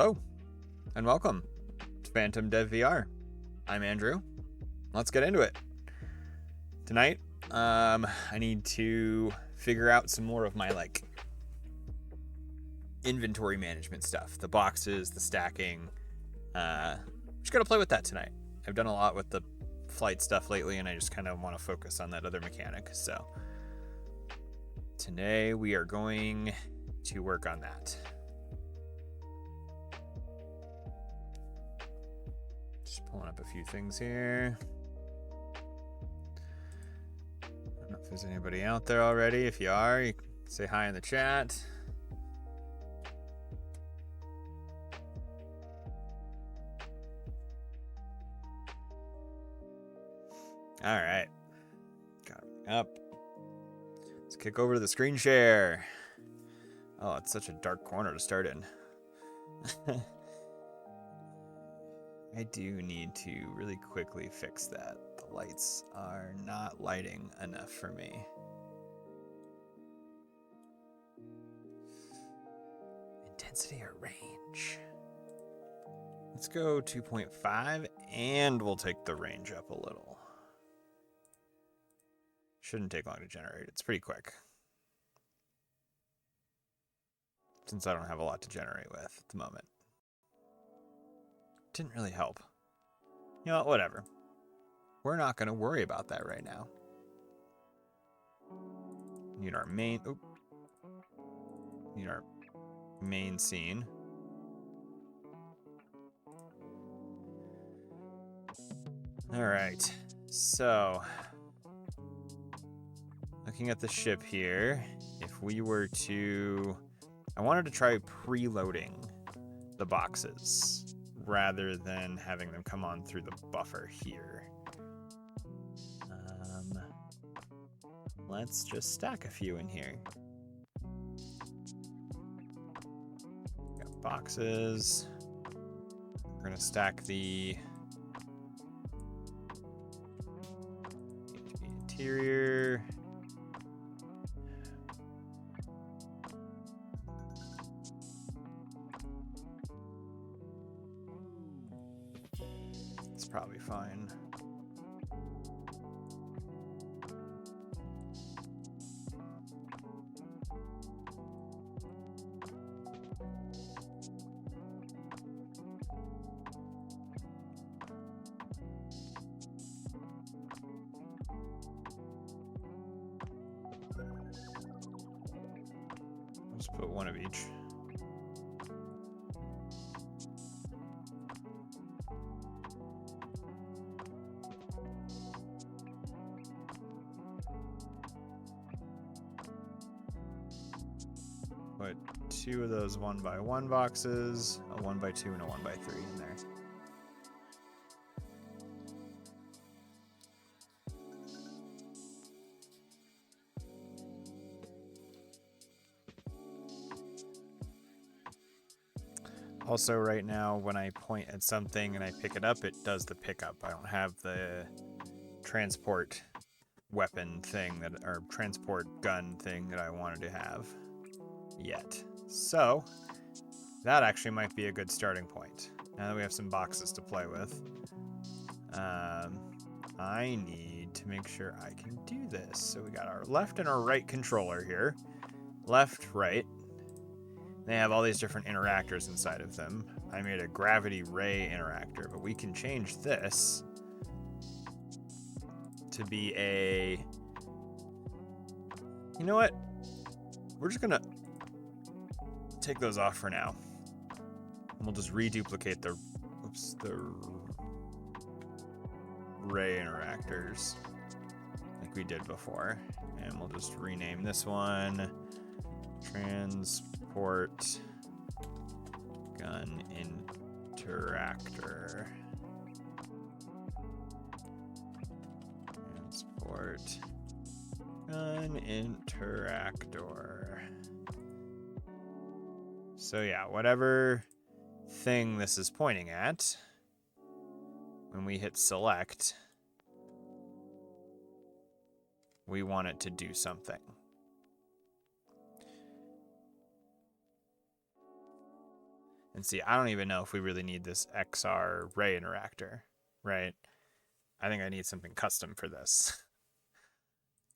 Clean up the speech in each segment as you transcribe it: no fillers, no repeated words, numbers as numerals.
Hello, and welcome to Phantom Dev VR. I'm Andrew. Let's get into it. Tonight, I need to figure out some more of my inventory management stuff. The boxes, the stacking. Just gotta play with that tonight. I've done a lot with the flight stuff lately, and I just kind of want to focus on that other mechanic. So today we are going to work on that. Just pulling up a few things here. I don't know if there's anybody out there already. If you are, you can say hi in the chat. All right. Got it up. Let's kick over to the screen share. Oh, it's such a dark corner to start in. I do need to really quickly fix that. The lights are not lighting enough for me. Intensity or range? Let's go 2.5 and we'll take the range up a little. Shouldn't take long to generate. It's pretty quick. Since I don't have a lot to generate with at the moment. Didn't really help. You know what? Whatever. We're not going to worry about that right now. Need our main... Oop. Need our main scene. Alright. So... looking at the ship here, if we were to... I wanted to try preloading the boxes rather than having them come on through the buffer here. Let's just stack a few in here. Got boxes. We're going to stack the interior. It's probably fine. Let's put one of each. Put two of those 1x1 boxes, a 1x2 and a 1x3 in there. Also, right now, when I point at something and I pick it up, it does the pickup. I don't have the transport weapon thing that, or transport gun thing that I wanted to have yet. So that actually might be a good starting point. Now that we have some boxes to play with, I need to make sure I can do this. So we got our left and our right controller here. Left, right. They have all these different interactors inside of them. I made a gravity ray interactor, but we can change this to be a... You know what? We're just gonna take those off for now. And we'll just reduplicate the ray interactors like we did before. And we'll just rename this one Transport Gun Interactor. Transport Gun Interactor. So yeah, whatever thing this is pointing at, when we hit select, we want it to do something. And see, I don't even know if we really need this XR ray interactor, right? I think I need something custom for this.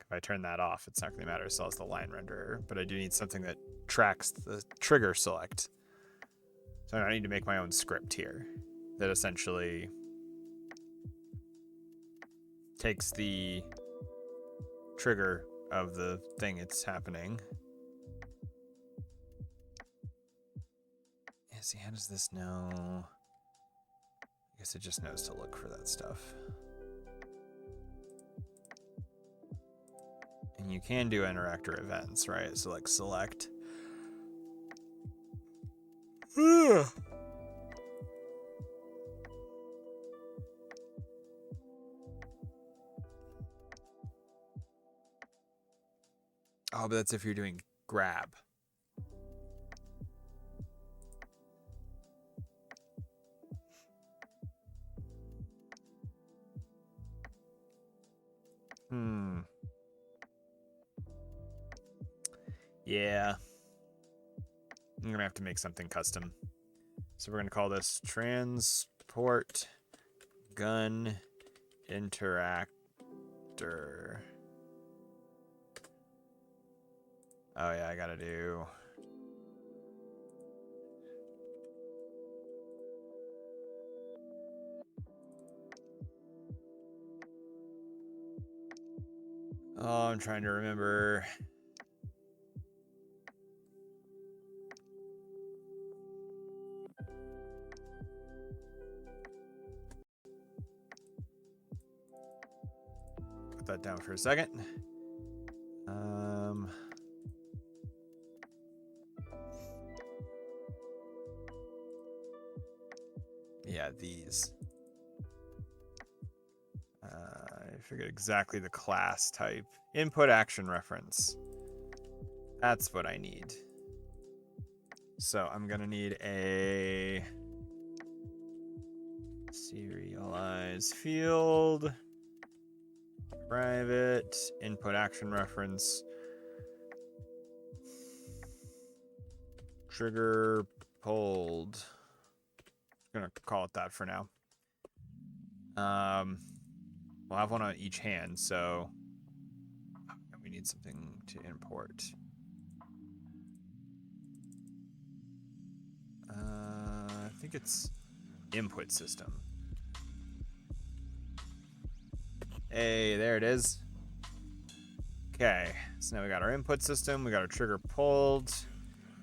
If I turn that off, it's not going to matter as well as the line renderer, but I do need something that tracks the trigger select. So I need to make my own script here that essentially takes the trigger of the thing it's happening. Yeah, see, how does this know? I guess it just knows to look for that stuff. And you can do interactor events, right? So like select. Oh, but that's if you're doing grab. Yeah. I'm going to have to make something custom. So we're going to call this transport gun interactor. Oh yeah, I got to do... Oh, I'm trying to remember. Put that down for a second. Yeah, these. I figured exactly the class type. Input action reference. That's what I need. So I'm gonna need a serialize field, private, input action reference, trigger pulled. I'm gonna call it that for now. We'll have one on each hand, so we need something to import. I think it's input system. Hey, there it is. Okay, so now we got our input system, we got our trigger pulled.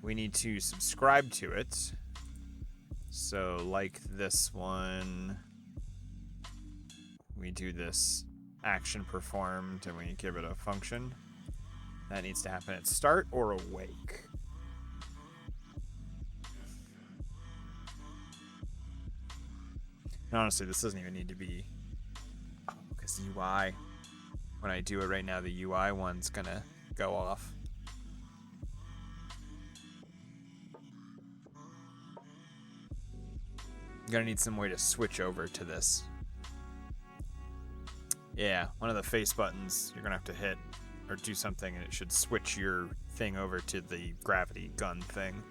We need to subscribe to it. So like this one, we do this action performed and we give it a function. That needs to happen at start or awake. And honestly, this doesn't even need to be, because the UI, when I do it right now, the UI one's gonna go off. I'm gonna need some way to switch over to this. Yeah, one of the face buttons you're gonna have to hit or do something and it should switch your thing over to the gravity gun thing.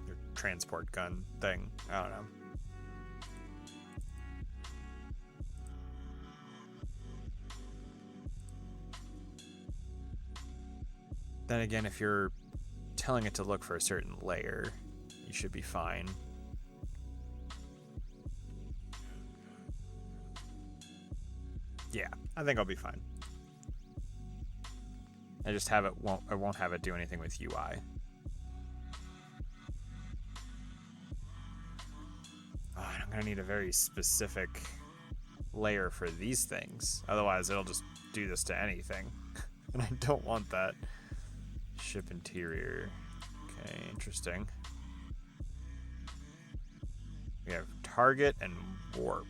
Your transport gun thing. I don't know. Then again, if you're telling it to look for a certain layer, you should be fine. Yeah, I think I'll be fine. I just have it I won't have it do anything with UI. Oh, and I'm gonna need a very specific layer for these things. Otherwise it'll just do this to anything. And I don't want that. Ship interior. Okay, interesting. We have target and warp.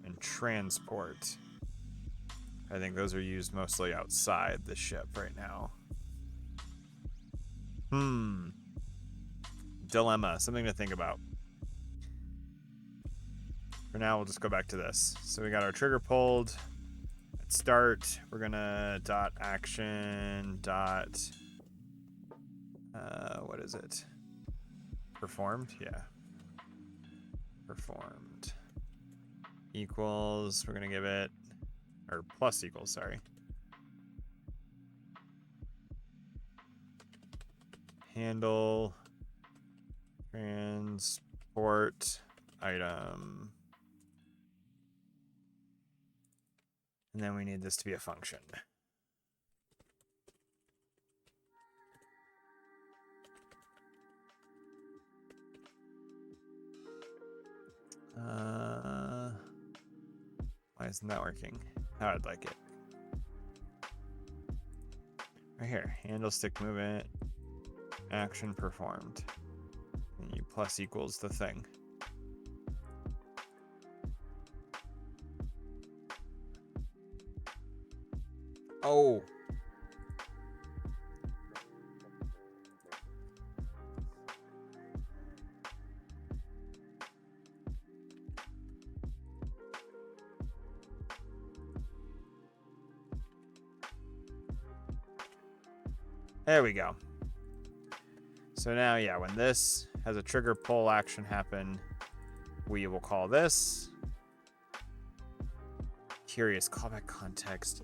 And transport. I think those are used mostly outside the ship right now. Dilemma, something to think about. For now, we'll just go back to this. So we got our trigger pulled. At start, we're gonna dot action dot What is it? Performed? Yeah. Performed. Equals, we're gonna give it, or plus equals, sorry. Handle, transport, item. And then we need this to be a function. Why isn't that working? How I'd like it. Right here, handle stick movement, action performed. And you plus equals the thing. Oh. There we go. So now, yeah, when this has a trigger pull action happen, we will call this curious callback context.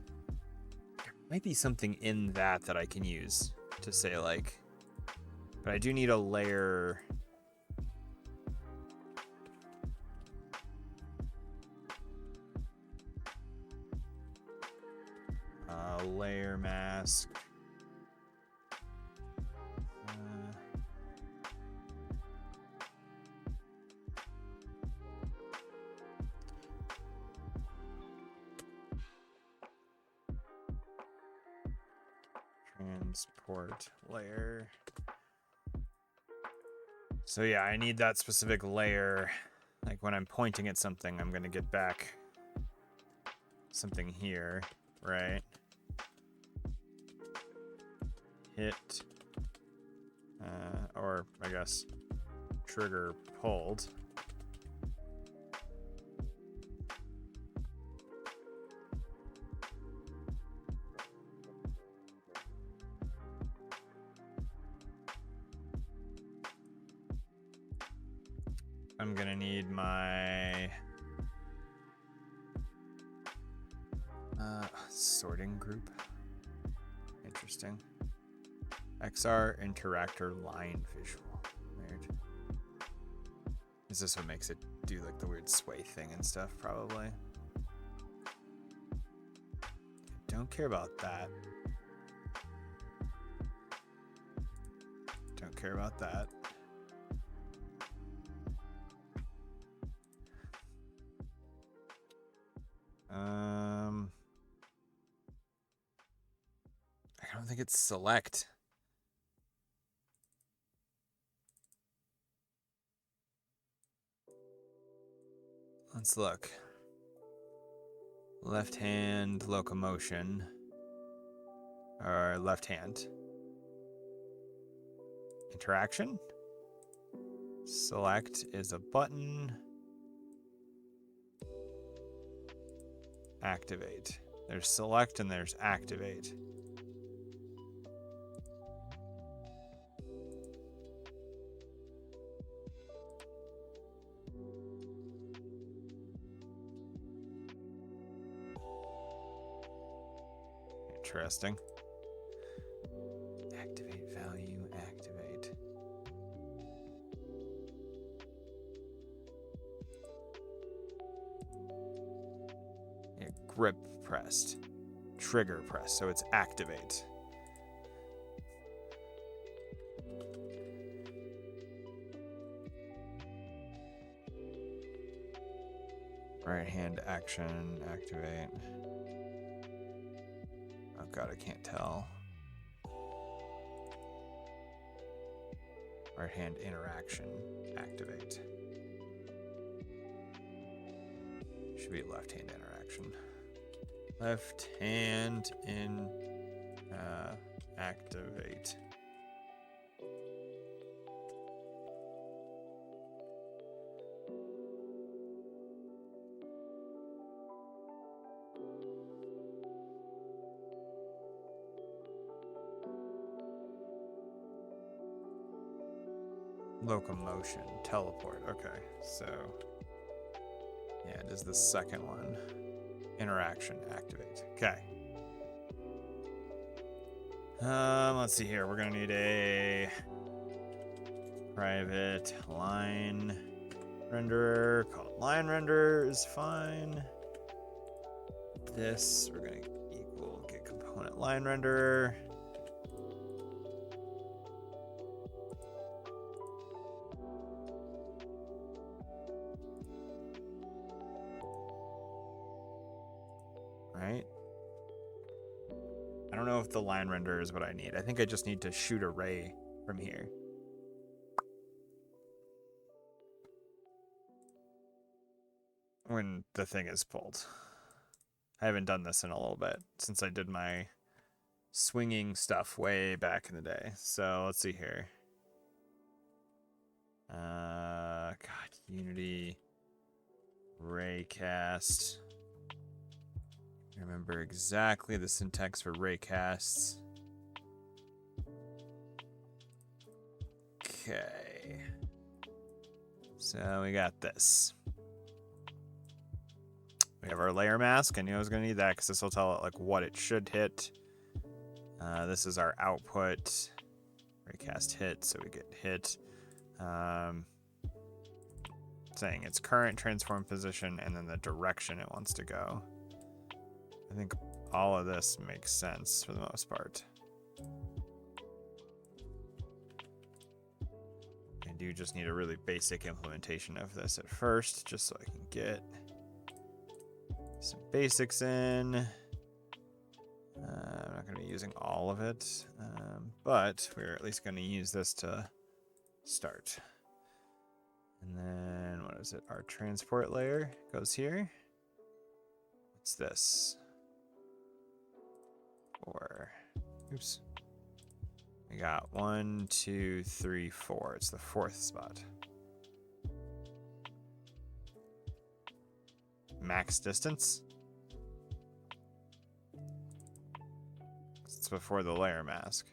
There might be something in that I can use to say like, but I do need a layer. Layer mask. Transport layer. So yeah, I need that specific layer. Like when I'm pointing at something, I'm gonna get back something here, right? Hit, or I guess trigger pulled. I'm gonna need my sorting group. Interesting. XR interactor line visual. Weird. Is this what makes it do like the weird sway thing and stuff? Probably. Don't care about that. Don't care about that. I don't think it's select. Let's look. Left hand locomotion. Or left hand. Interaction. Select is a button. Activate. There's select and there's activate. Interesting. Activate value, activate. Yeah, grip pressed. Trigger pressed, so it's activate. Right hand action, activate. Oh god, I can't tell. Right hand interaction, activate. Should be left hand interaction. Left hand in activate. Locomotion, teleport. Okay, so yeah, it is the second one. Interaction, activate. Okay. Let's see here. We're gonna need a private line renderer called line renderer is fine. This we're gonna equal get component line renderer. Right. I don't know if the line renderer is what I need. I think I just need to shoot a ray from here. When the thing is pulled. I haven't done this in a little bit since I did my swinging stuff way back in the day. So let's see here. God, Unity Raycast. Remember exactly the syntax for raycasts. Okay. So we got this. We have our layer mask. I knew I was going to need that because this will tell it like what it should hit. This is our output. Raycast hit, so we get hit. Saying its current transform position and then the direction it wants to go. I think all of this makes sense for the most part. I do just need a really basic implementation of this at first, just so I can get some basics in. I'm not going to be using all of it, but we're at least going to use this to start. And then, what is it? Our transport layer goes here. What's this? Oops. We got 1, 2, 3, 4. It's the fourth spot. Max distance. It's before the layer mask.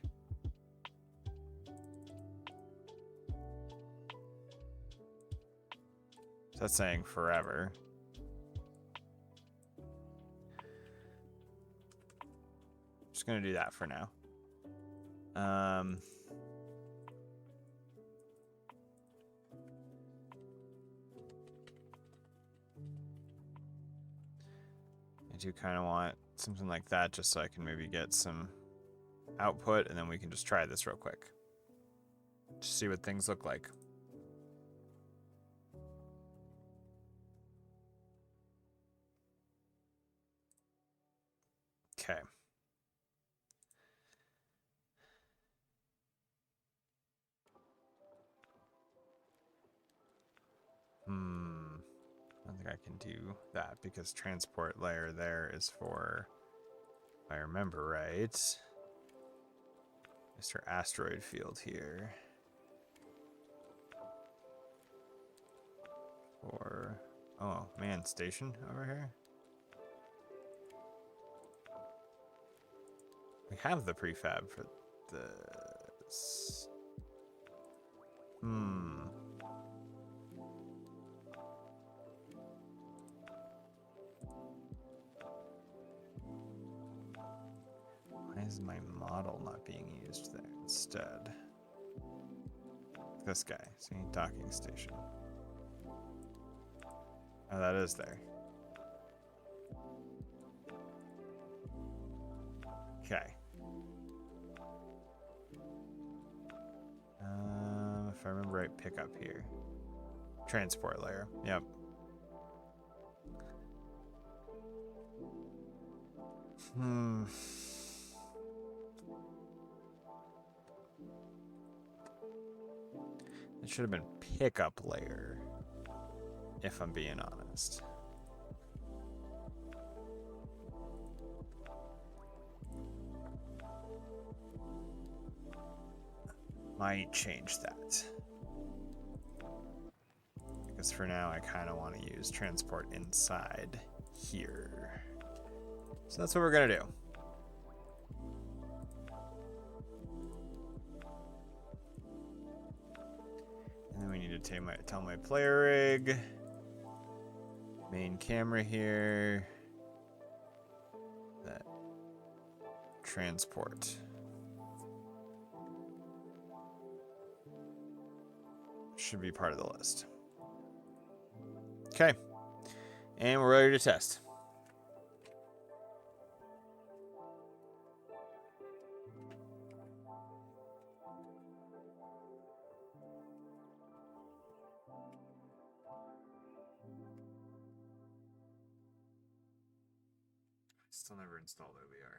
So that's saying forever. Just gonna do that for now. I do kind of want something like that just so I can maybe get some output and then we can just try this real quick. Just see what things look like. Okay. I don't think I can do that because transport layer there is for, if I remember right, Mr. Asteroid Field here. Or, oh man, station over here. We have the prefab for this. Why is my model not being used there instead? This guy, see, docking station. Oh, that is there. Okay. If I remember right, pick up here. Transport layer. Yep. It should have been pickup layer, if I'm being honest. Might change that. Because for now, I kind of want to use transport inside here. So that's what we're going to do. And then we need to tell my player rig. Main camera here. That transport. Should be part of the list. Okay. And we're ready to test. Still never installed OBR.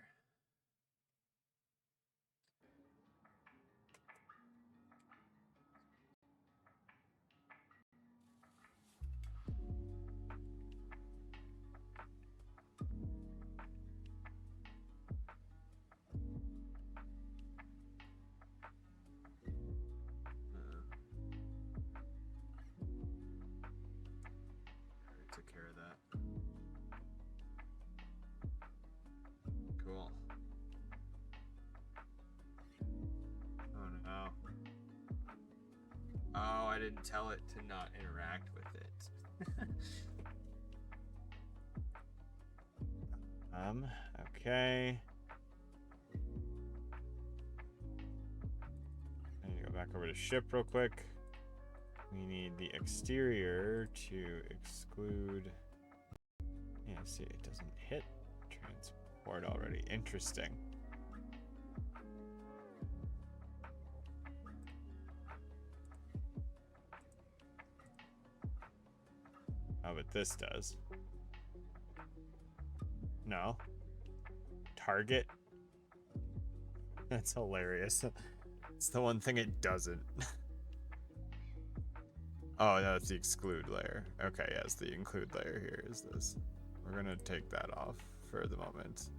I took care of that. Cool. Oh no. Oh, I didn't tell it to not interact with it. Okay. I need to go back over to ship real quick. We need the exterior to exclude. Yeah, see, it doesn't hit transport already. Interesting. Oh, but this does. No. Target? That's hilarious. It's the one thing it doesn't. Oh, no, it's the exclude layer. Okay, yes, the include layer here is this. We're gonna take that off for the moment.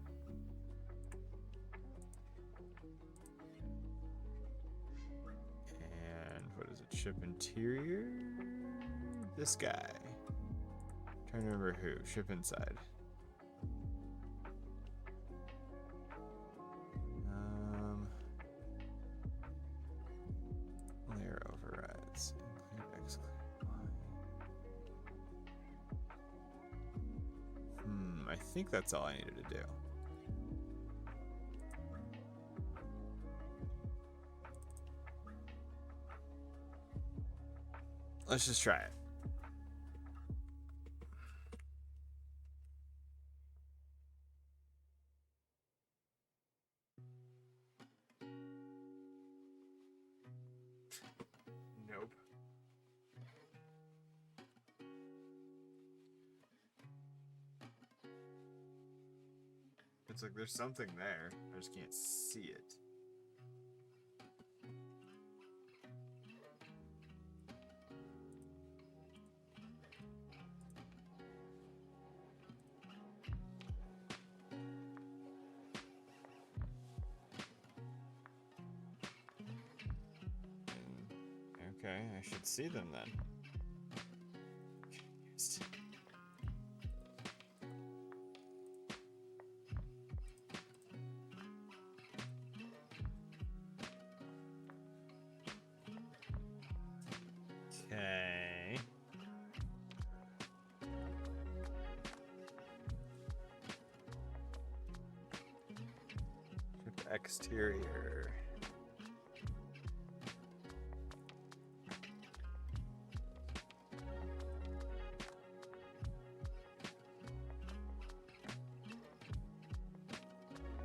And what is it? Ship interior? This guy. Trying to remember who. Ship inside. Layer overrides. Include, exclude. I think that's all I needed to do. Let's just try it. Nope. It's like there's something there. I just can't see it. Okay, I should see them then. Confused. Okay. Exterior.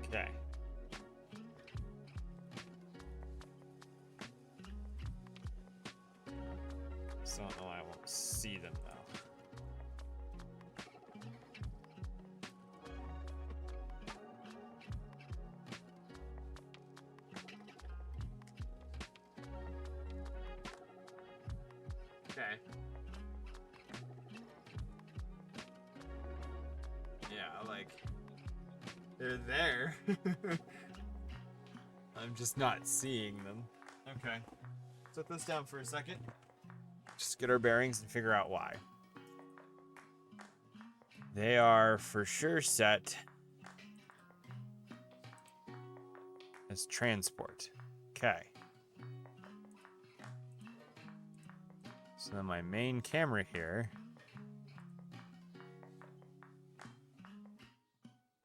Okay. Still don't know why I won't see them though. Okay. Yeah, like they're there. I'm just not seeing them. Okay. Set this down for a second. Just get our bearings and figure out why. They are for sure set as transport. Okay. So then my main camera here.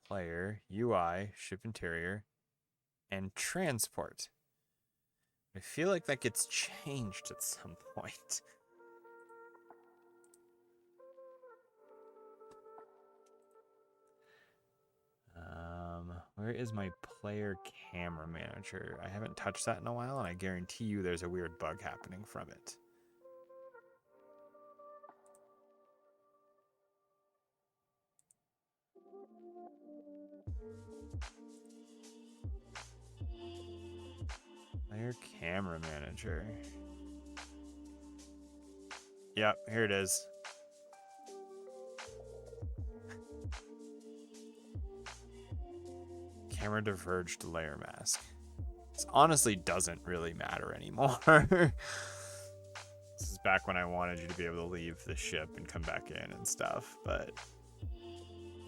Player, UI, ship interior, and transport. I feel like that gets changed at some point. Where is my player camera manager? I haven't touched that in a while, and I guarantee you there's a weird bug happening from it. Player camera manager. Yep, here it is. Camera diverged layer mask. This honestly doesn't really matter anymore. This is back when I wanted you to be able to leave the ship and come back in and stuff, but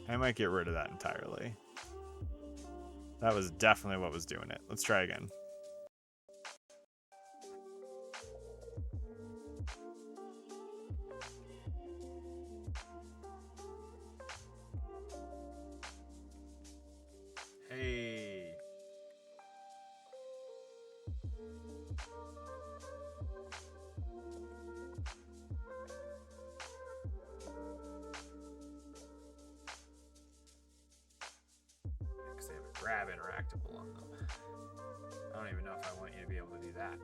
I might get rid of that entirely. That was definitely what was doing it. Let's try again. Hey. Because they have a grab interactable on them. I don't even know if I want you to be able to do that.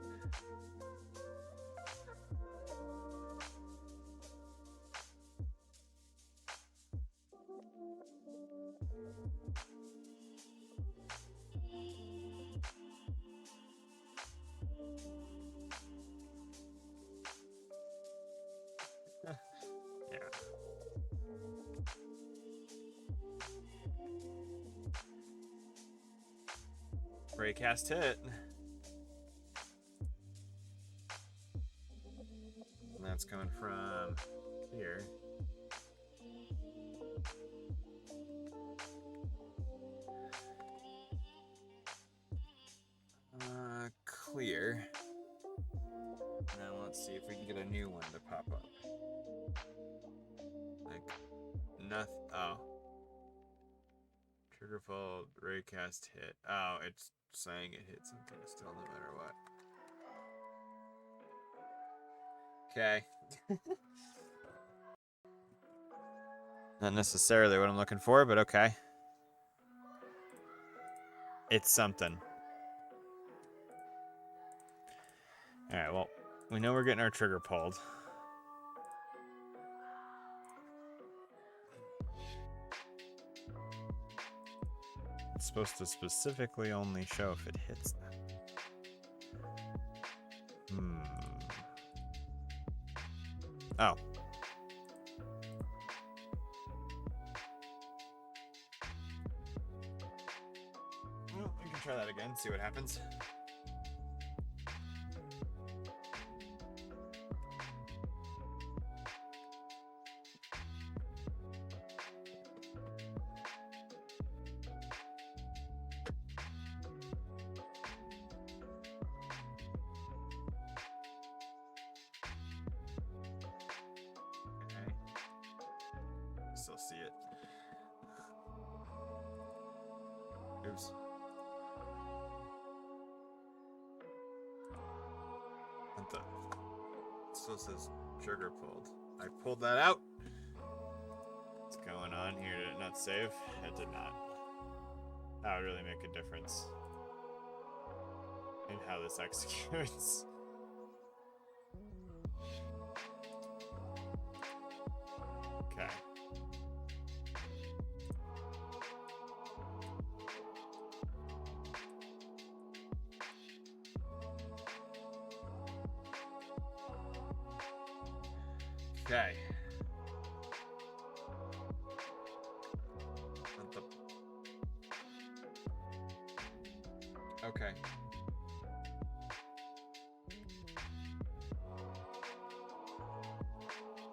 Yeah. Raycast hit. And that's coming from here. Clear. Now let's see if we can get a new one to pop up. Like, nothing. Oh. Trigger fault, raycast hit. Oh, it's saying it hit something still no matter what. Okay. Not necessarily what I'm looking for, but okay. It's something. Alright, well, we know we're getting our trigger pulled. It's supposed to specifically only show if it hits them. Oh. Well, we can try that again, see what happens. Still see it. Oops. What the? It still says trigger pulled. I pulled that out. What's going on here? Did it not save? It did not. That would really make a difference in how this executes. Okay. Okay. Okay.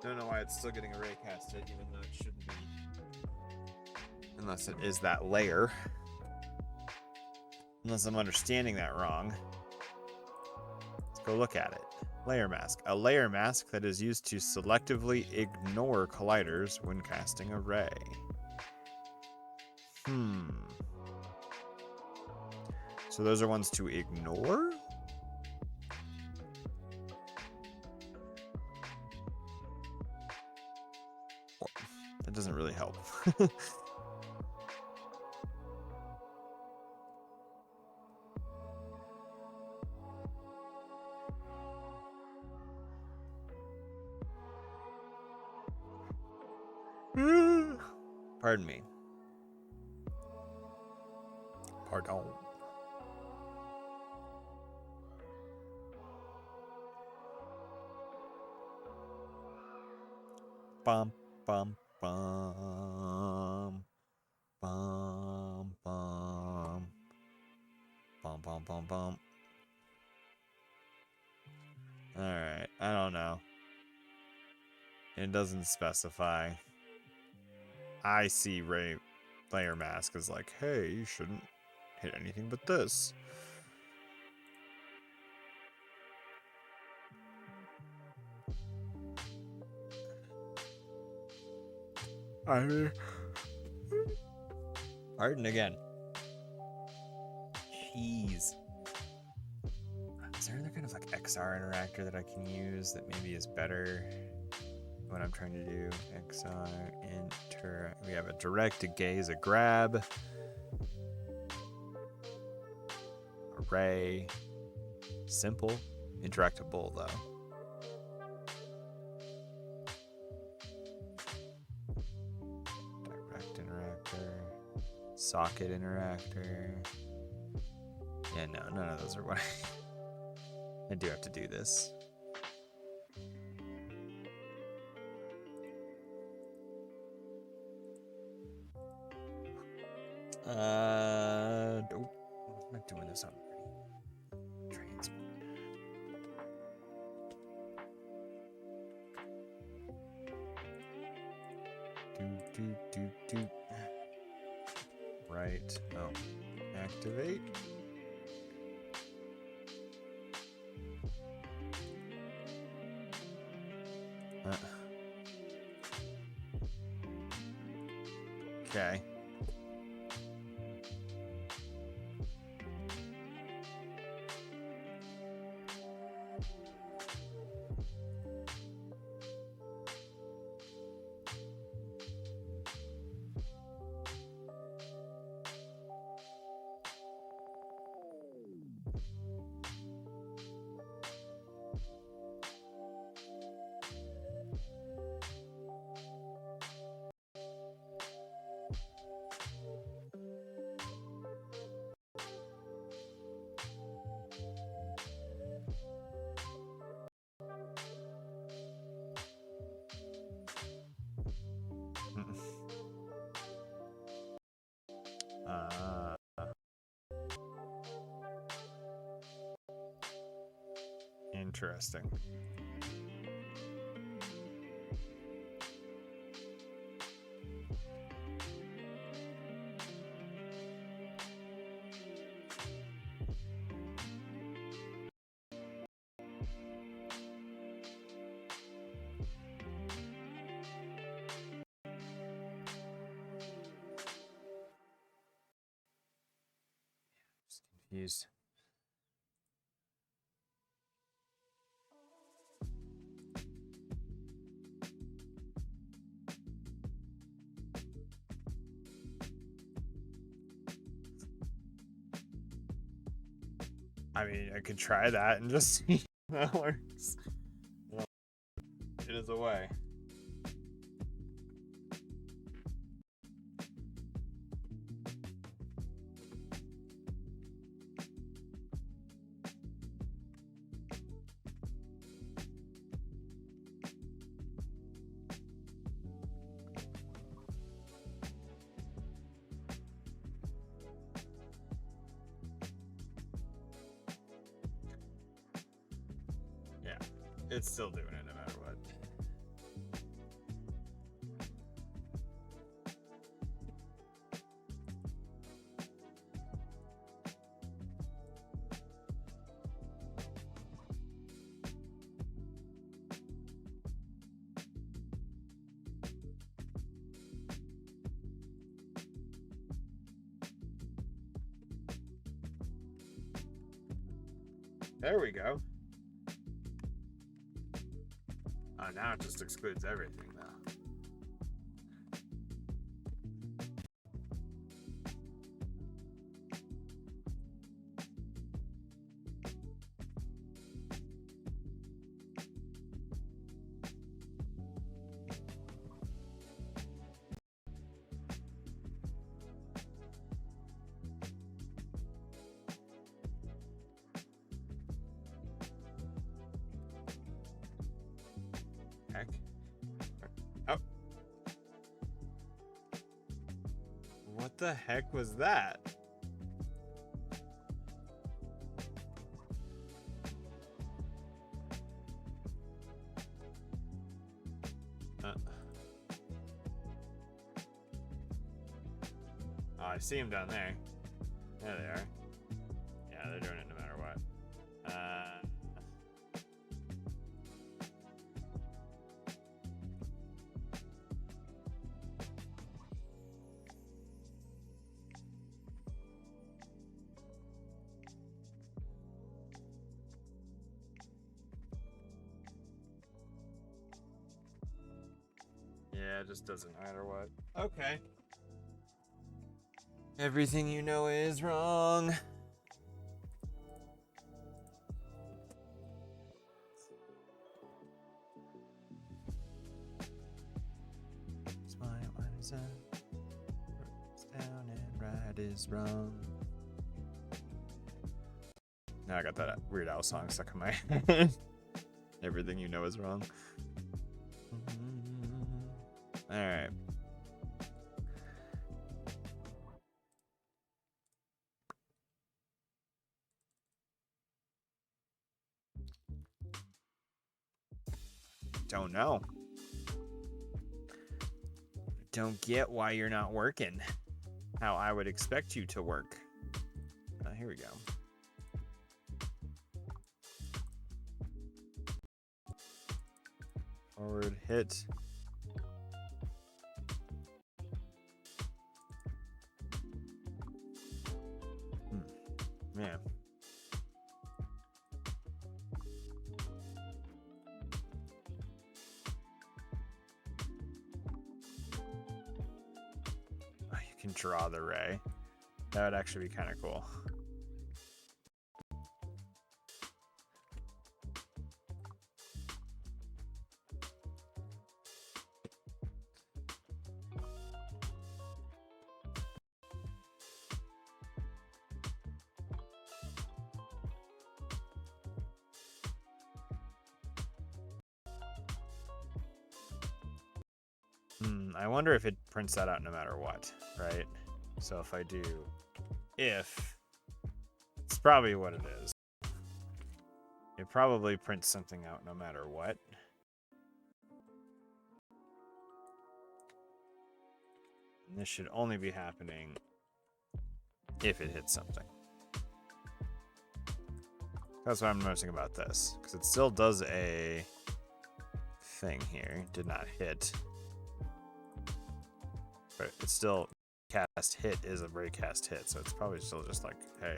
Don't know why it's still getting a raycast hit, even though it shouldn't be. Unless it is that layer. Unless I'm understanding that wrong. Let's go look at it. Layer mask. A layer mask that is used to selectively ignore colliders when casting a ray. So those are ones to ignore? That doesn't really help. Pardon me. Pardon. Bum, bum, bum. Bum, bum. Bum, bum, bum, bum. Alright, I don't know. It doesn't specify. I see layer mask as like, hey, you shouldn't hit anything but this. I mean, pardon again. Jeez. Is there any kind of like XR interactor that I can use that maybe is better? What I'm trying to do, XR we have a direct, a gaze, a grab, array, simple, interactable though. Direct interactor, socket interactor. Yeah, no, none of those are what I do have to do this. Nope. I'm not doing this already. Transport. Do. Right. Oh. Activate. Okay. Interesting. Just confused. I mean, I could try that and just see if that works. It is a way. Yeah, it's still doing it no matter what. There we go. Oh, now it just excludes everything, though. Heck. Oh. What the heck was that? Oh, I see him down there. There they are. Yeah, they're doing it no matter what. Yeah, it just doesn't matter what. Okay. Everything you know is wrong. Smile is up, down, and right is wrong. Now I got that Weird Al song stuck in my head. Everything you know is wrong. All right. Don't know. Don't get why you're not working how I would expect you to work. Here we go. Forward hit. Yeah. Oh, you can draw the ray. That would actually be kind of cool. I wonder if it prints that out no matter what, right? So if I do if, it's probably what it is. It probably prints something out no matter what. And this should only be happening if it hits something. That's what I'm noticing about this, because it still does a thing here. Did not hit. But it's still cast hit is a ray cast hit, so it's probably still just like, hey,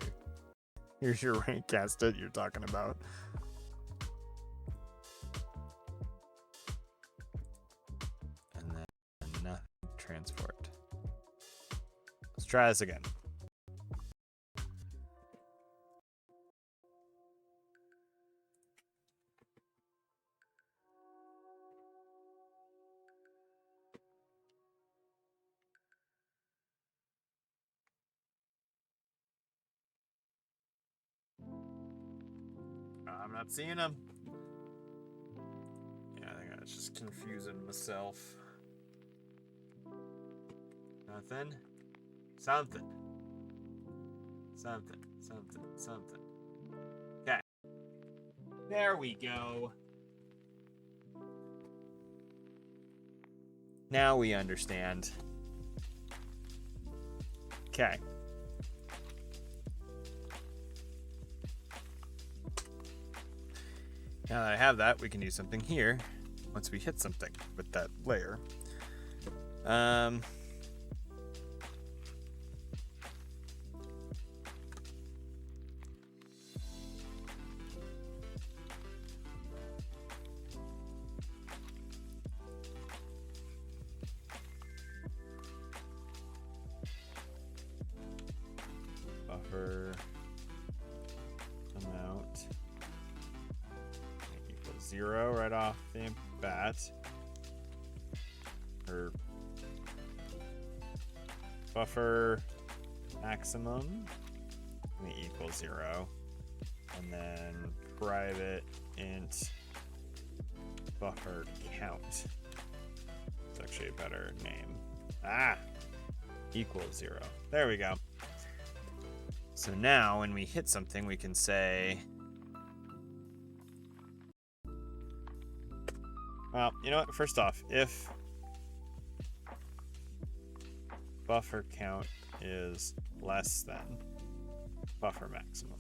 here's your ray cast hit you're talking about. And then nothing transport. Let's try this again. I'm not seeing them. Yeah, I think I was just confusing myself. Nothing. Something. Something. Something. Something. Okay. There we go. Now we understand. Okay. Now that I have that, we can do something here once we hit something with that layer. buffer amount equals 0 right off the bat, or buffer maximum equals 0, and then private int buffer count. It's actually a better name. Equals 0. There we go. So now when we hit something, we can say, well, you know what? First off, if buffer count is less than buffer maximum,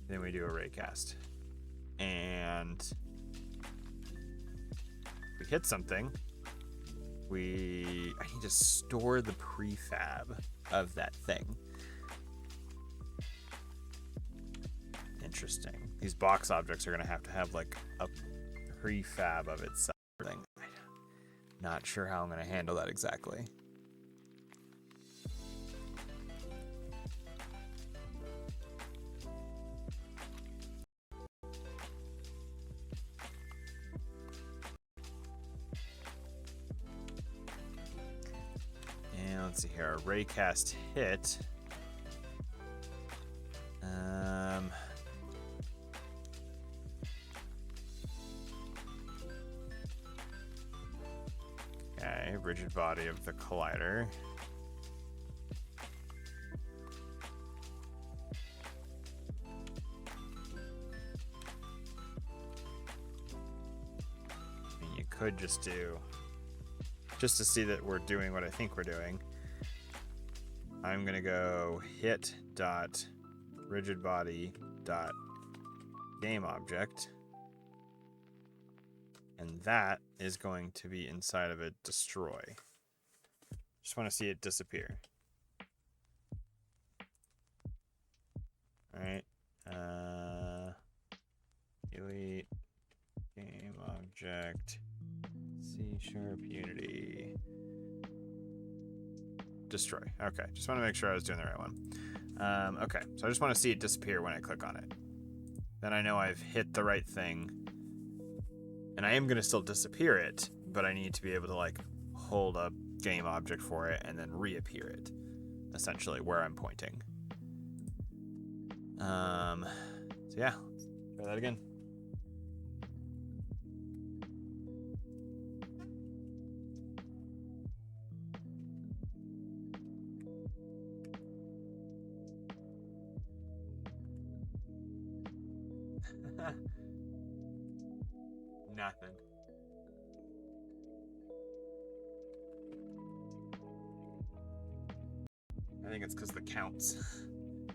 then we do a raycast. And we hit something, I need to store the prefab of that thing. Interesting. These box objects are going to have like a prefab of itself. Not sure how I'm going to handle that exactly. And let's see here, a raycast hit. Okay, rigid body of the collider. And you could just do, just to see that we're doing what I think we're doing, I'm gonna go hit dot rigid body dot game object, and that is going to be inside of a destroy. Just want to see it disappear. All right. Delete game object C# Unity destroy. Okay, just want to make sure I was doing the right one. Okay, so I just want to see it disappear when I click on it. Then I know I've hit the right thing. And I am going to still disappear it, but I need to be able to like hold a game object for it and then reappear it, essentially where I'm pointing. So yeah, let's try that again. Nothing. I think it's because the counts,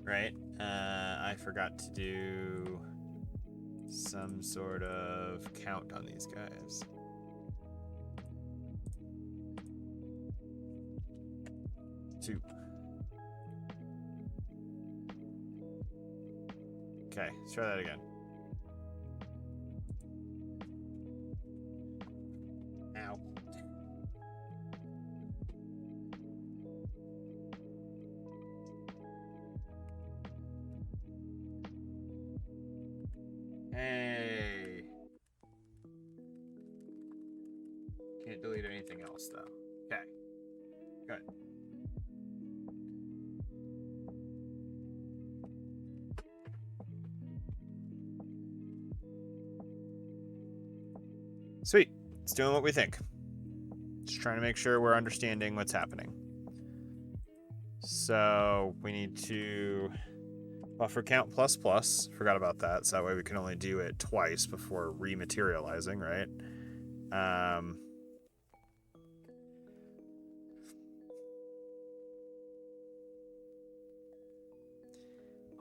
right? I forgot to do some sort of count on these guys. Two. Okay, let's try that again. Ow. Hey. Can't delete anything else though. Okay. Good. Sweet. It's doing what we think. Just trying to make sure we're understanding what's happening. So we need to buffer count plus plus. Forgot about that. So that way we can only do it twice before rematerializing, right?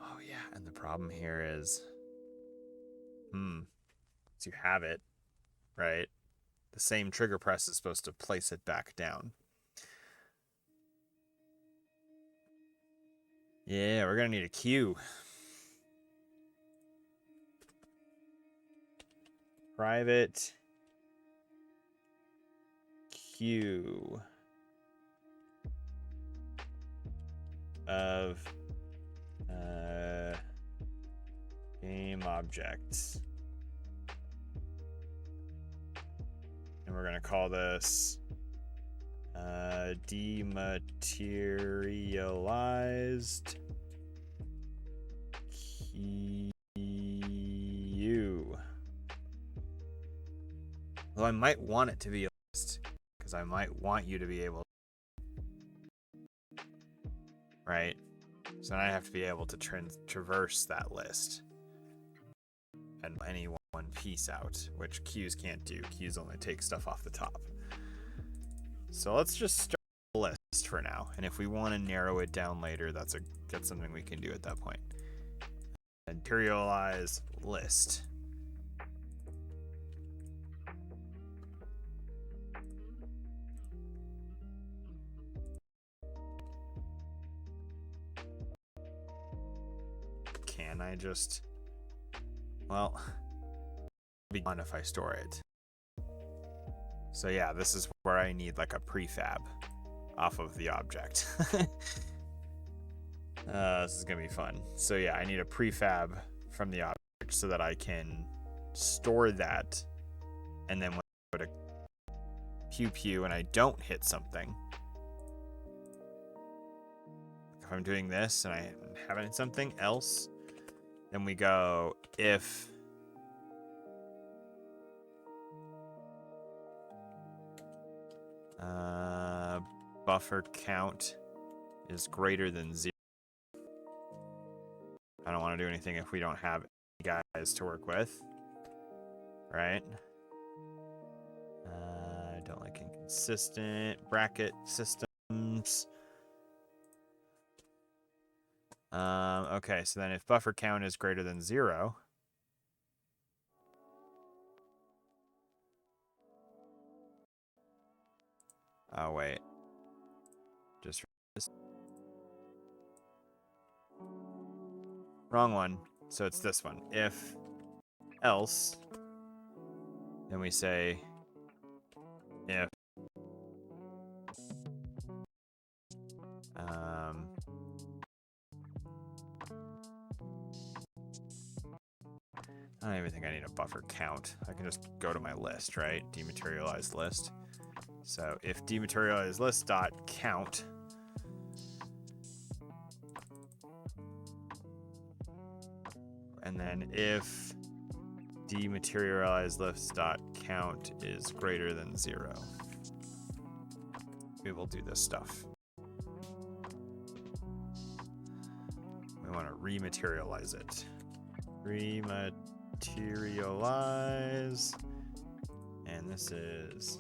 Oh yeah, and the problem here is, so you have it, right? The same trigger press is supposed to place it back down. Yeah, we're gonna need a queue. Private queue of game objects. And we're going to call this dematerialized queue. Well, I might want it to be a list because I might want you to be able, right? So then I have to be able to traverse that list and any one piece out, which queues can't do. Queues only take stuff off the top. So let's just start a list for now. And if we want to narrow it down later, that's something we can do at that point. Materialize list. Can I just, well, it'll be fun if I store it. So yeah, this is where I need like a prefab off of the object. This is gonna be fun. So yeah, I need a prefab from the object so that I can store that, and then when I go to pew pew and I don't hit something, if I'm doing this and I haven't hit something else, then we go if buffer count is greater than 0. I don't want to do anything if we don't have any guys to work with, right? I don't like inconsistent bracket systems. Okay, so then if buffer count is greater than 0, oh wait, just wrong one. So it's this one. If else, then we say if I don't even think I need a buffer count. I can just go to my list, right? Dematerialized list. So if dematerialized list dot count, and then if dematerialized list dot count is greater than 0, we will do this stuff. We want to rematerialize it. Rematerialize, and this is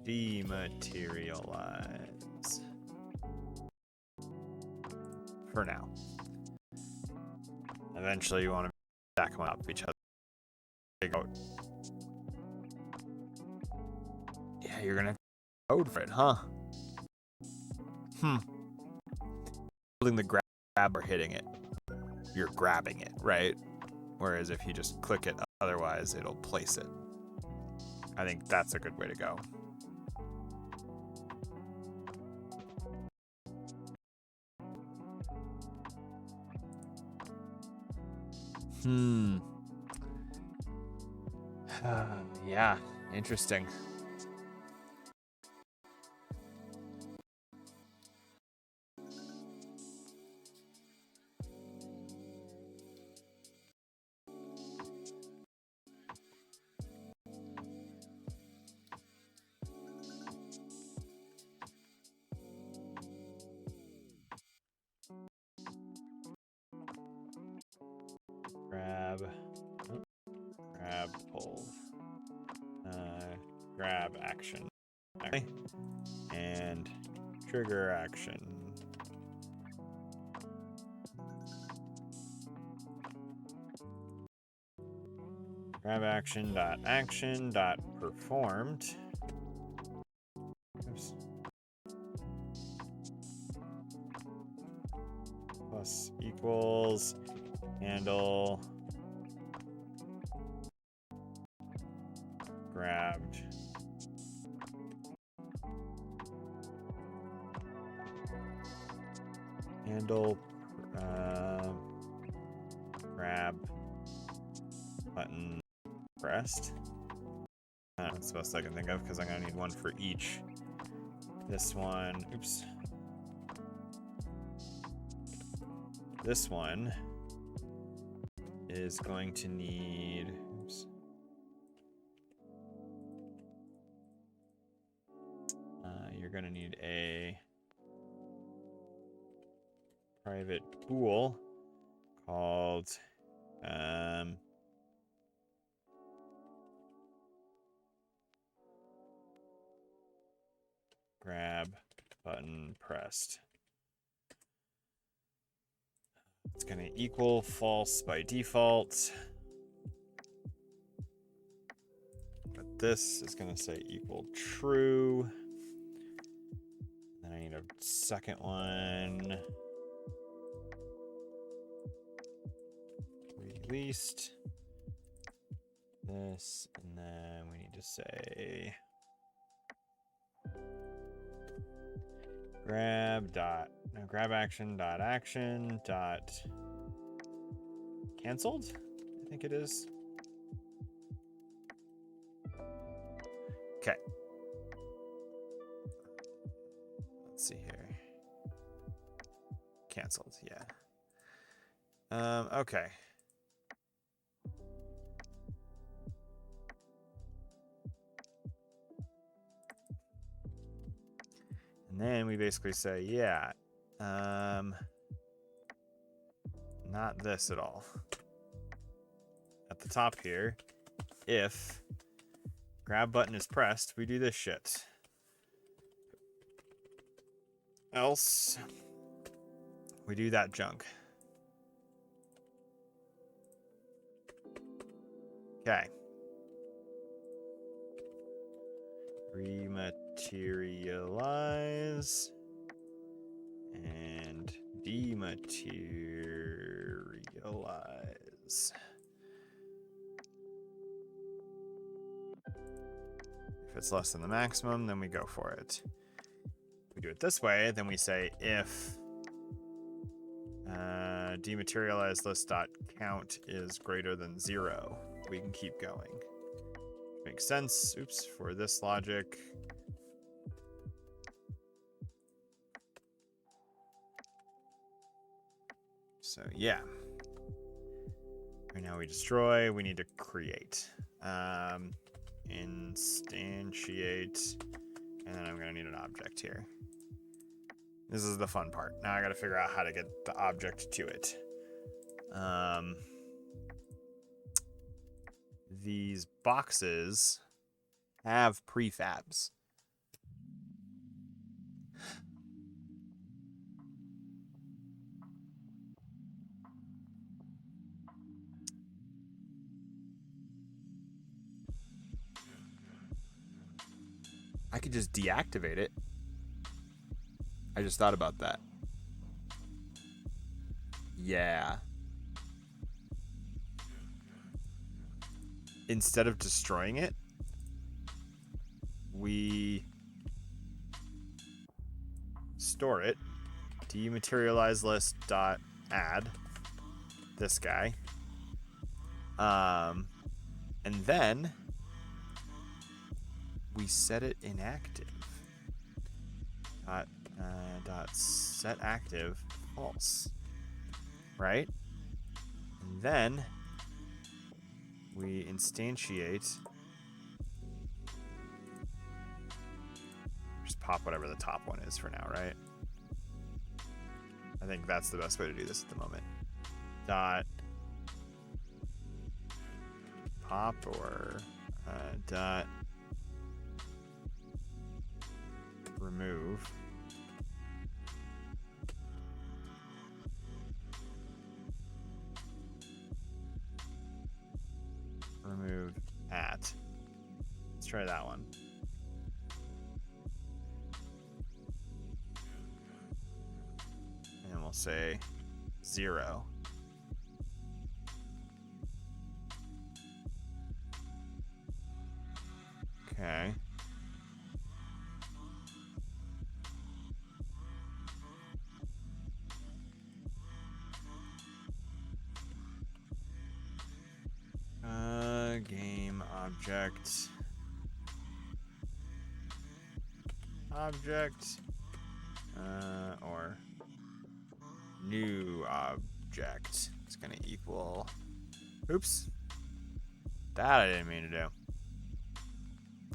dematerialize for now. Eventually you want to stack them up each other. Yeah, you're gonna have to code for it, huh? Holding the grab or hitting it, you're grabbing it, right? Whereas if you just click it, otherwise it'll place it. I think that's a good way to go. Yeah, interesting. Grab, pull, grab action, okay. And trigger action. Grab action dot performed. Oops. Plus equals handle grabbed handle grab button pressed. That's the best I can think of because I'm gonna need one for each. This one, oops. This one is going to need, oops. You're gonna need a private bool called grab button pressed. It's going to equal false by default. But this is going to say equal true. Then I need a second one. Released. This, and then we need to say grab action dot action dot canceled, I think it is. Okay. Let's see here. Canceled, yeah. Okay. And then we basically say, yeah, not this at all. At the top here, if grab button is pressed, we do this shit. Else, we do that junk. Okay. Rematerialize and dematerialize. If it's less than the maximum, then we go for it. If we do it this way, then we say if dematerialize list dot count is greater than 0, we can keep going. Makes sense. Oops, for this logic. So yeah. Right now we destroy, we need to create. Instantiate, and then I'm gonna need an object here. This is the fun part. Now I gotta figure out how to get the object to it. These boxes have prefabs. I could just deactivate it. I just thought about that. Yeah. Instead of destroying it, we store it. Dematerialize list dot add this guy. And then we set it inactive. Dot set active false. Right? And then we instantiate. Just pop whatever the top one is for now, right? I think that's the best way to do this at the moment. Dot pop or dot remove. Remove at. Let's try that one. And we'll say 0. Okay. object. Object. Or new object. It's gonna equal. Oops. That I didn't mean to do.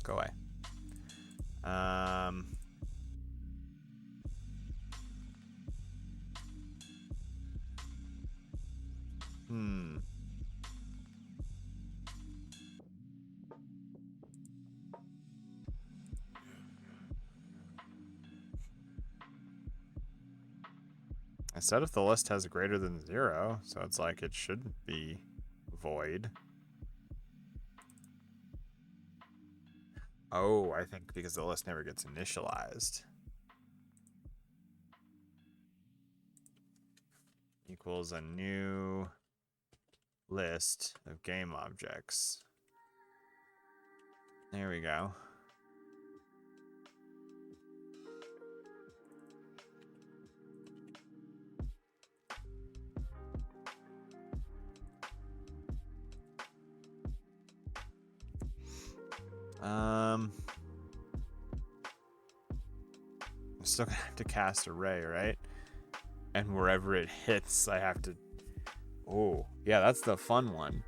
Go away. I said if the list has greater than 0, so it's like it should be void. Oh, I think because the list never gets initialized. Equals a new list of game objects. There we go. I'm still gonna have to cast array, right? And wherever it hits, I have to. Oh, yeah, that's the fun one.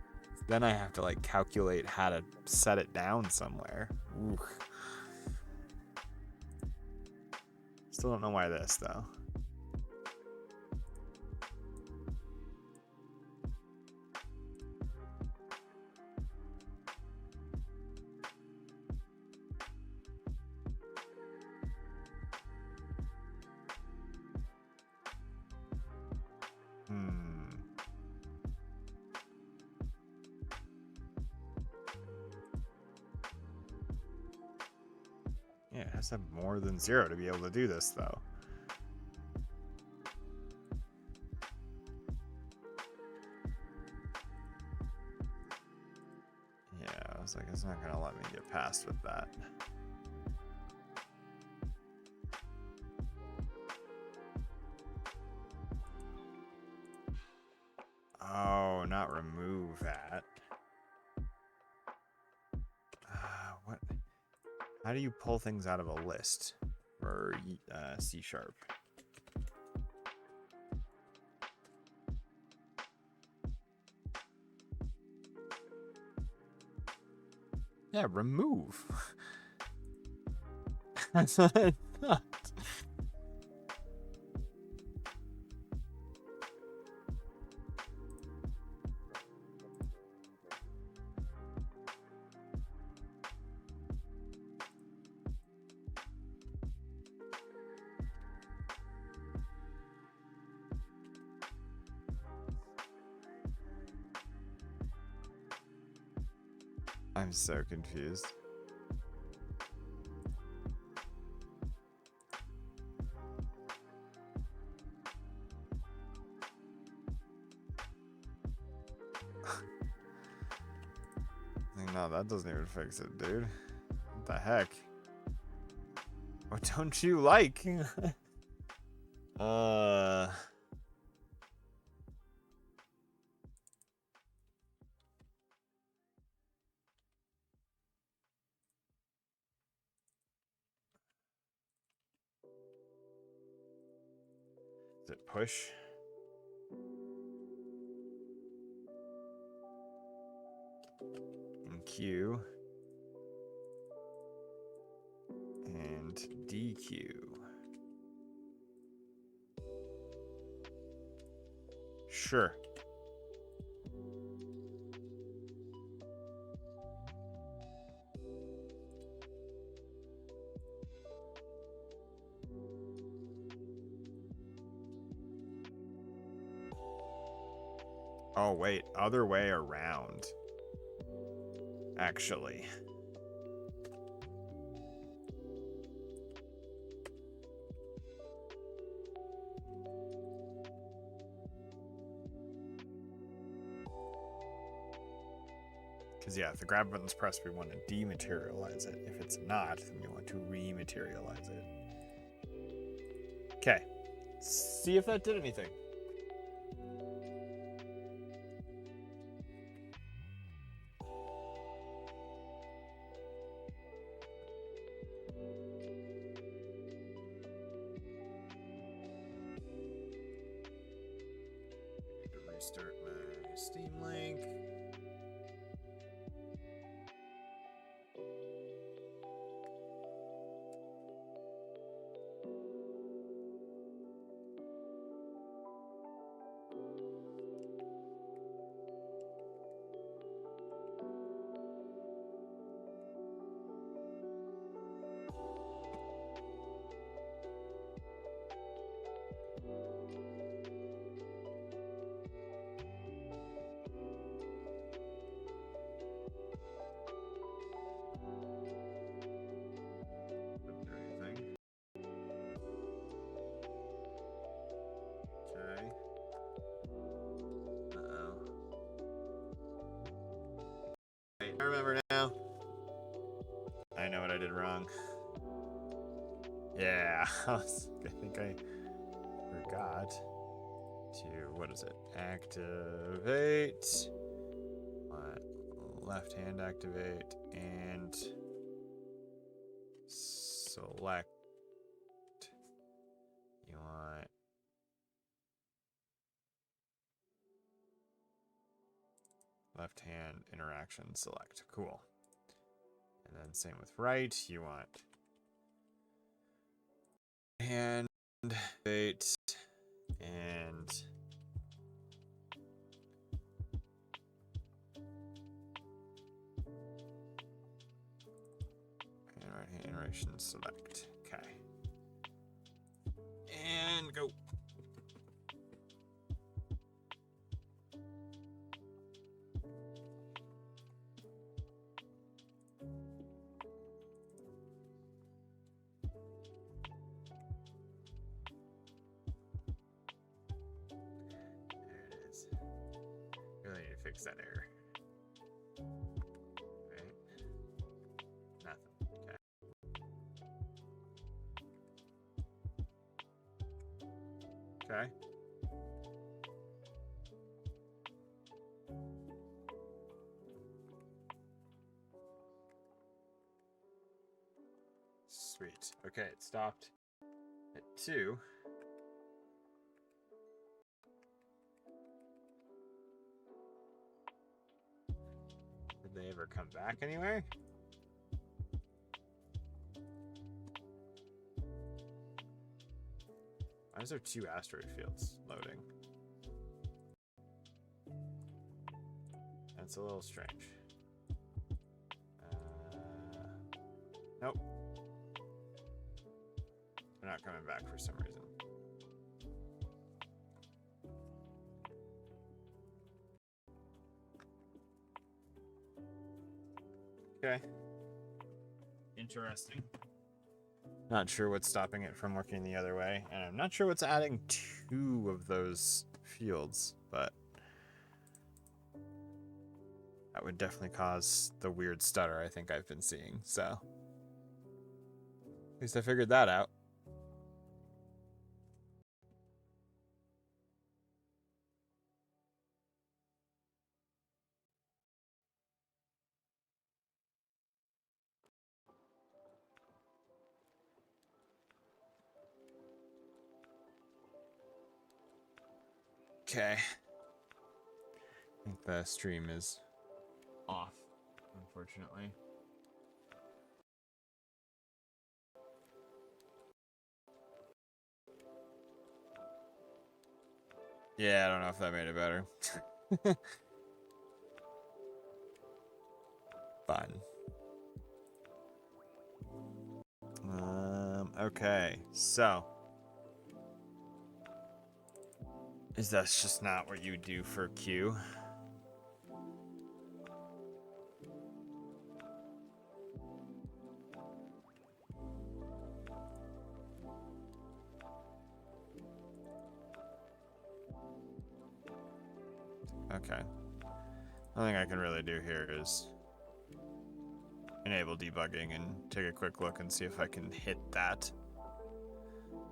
Then I have to like calculate how to set it down somewhere. Ooh. Still don't know why this though. Yeah, it has to have more than 0 to be able to do this, though. Yeah, I was like, it's not going to let me get past with that. Oh, not remove that. What? How do you pull things out of a list for C#? Yeah, remove. That's what I thought. I'm so confused. No, that doesn't even fix it, dude. What the heck? What don't you like? Is it push? And Q. And DQ. Sure. Oh, wait. Other way around. Actually. Because, yeah, if the grab button's pressed, we want to dematerialize it. If it's not, then we want to rematerialize it. Okay. See if that did anything. Start my Steam Link. I remember now. I know what I did wrong. Yeah, I think I forgot to, what is it? Activate. Left hand activate and select. You want left hand interaction select. Cool. And then same with right. You want hand activate and right hand interaction select. Okay. And go. Really need to fix that error. Right? Nothing. Okay. Okay. Sweet. Okay, it stopped at 2. Did they ever come back anywhere? Why is there 2 asteroid fields loading? That's a little strange. Nope. They're not coming back for some reason. Okay. Interesting. Not sure what's stopping it from working the other way, and I'm not sure what's adding 2 of those fields, but that would definitely cause the weird stutter I think I've been seeing, so at least I figured that out. Okay. I think the stream is off, unfortunately. Yeah, I don't know if that made it better. Fun. Okay, so is that just not what you do for Q? Okay. The only thing I can really do here is enable debugging and take a quick look and see if I can hit that.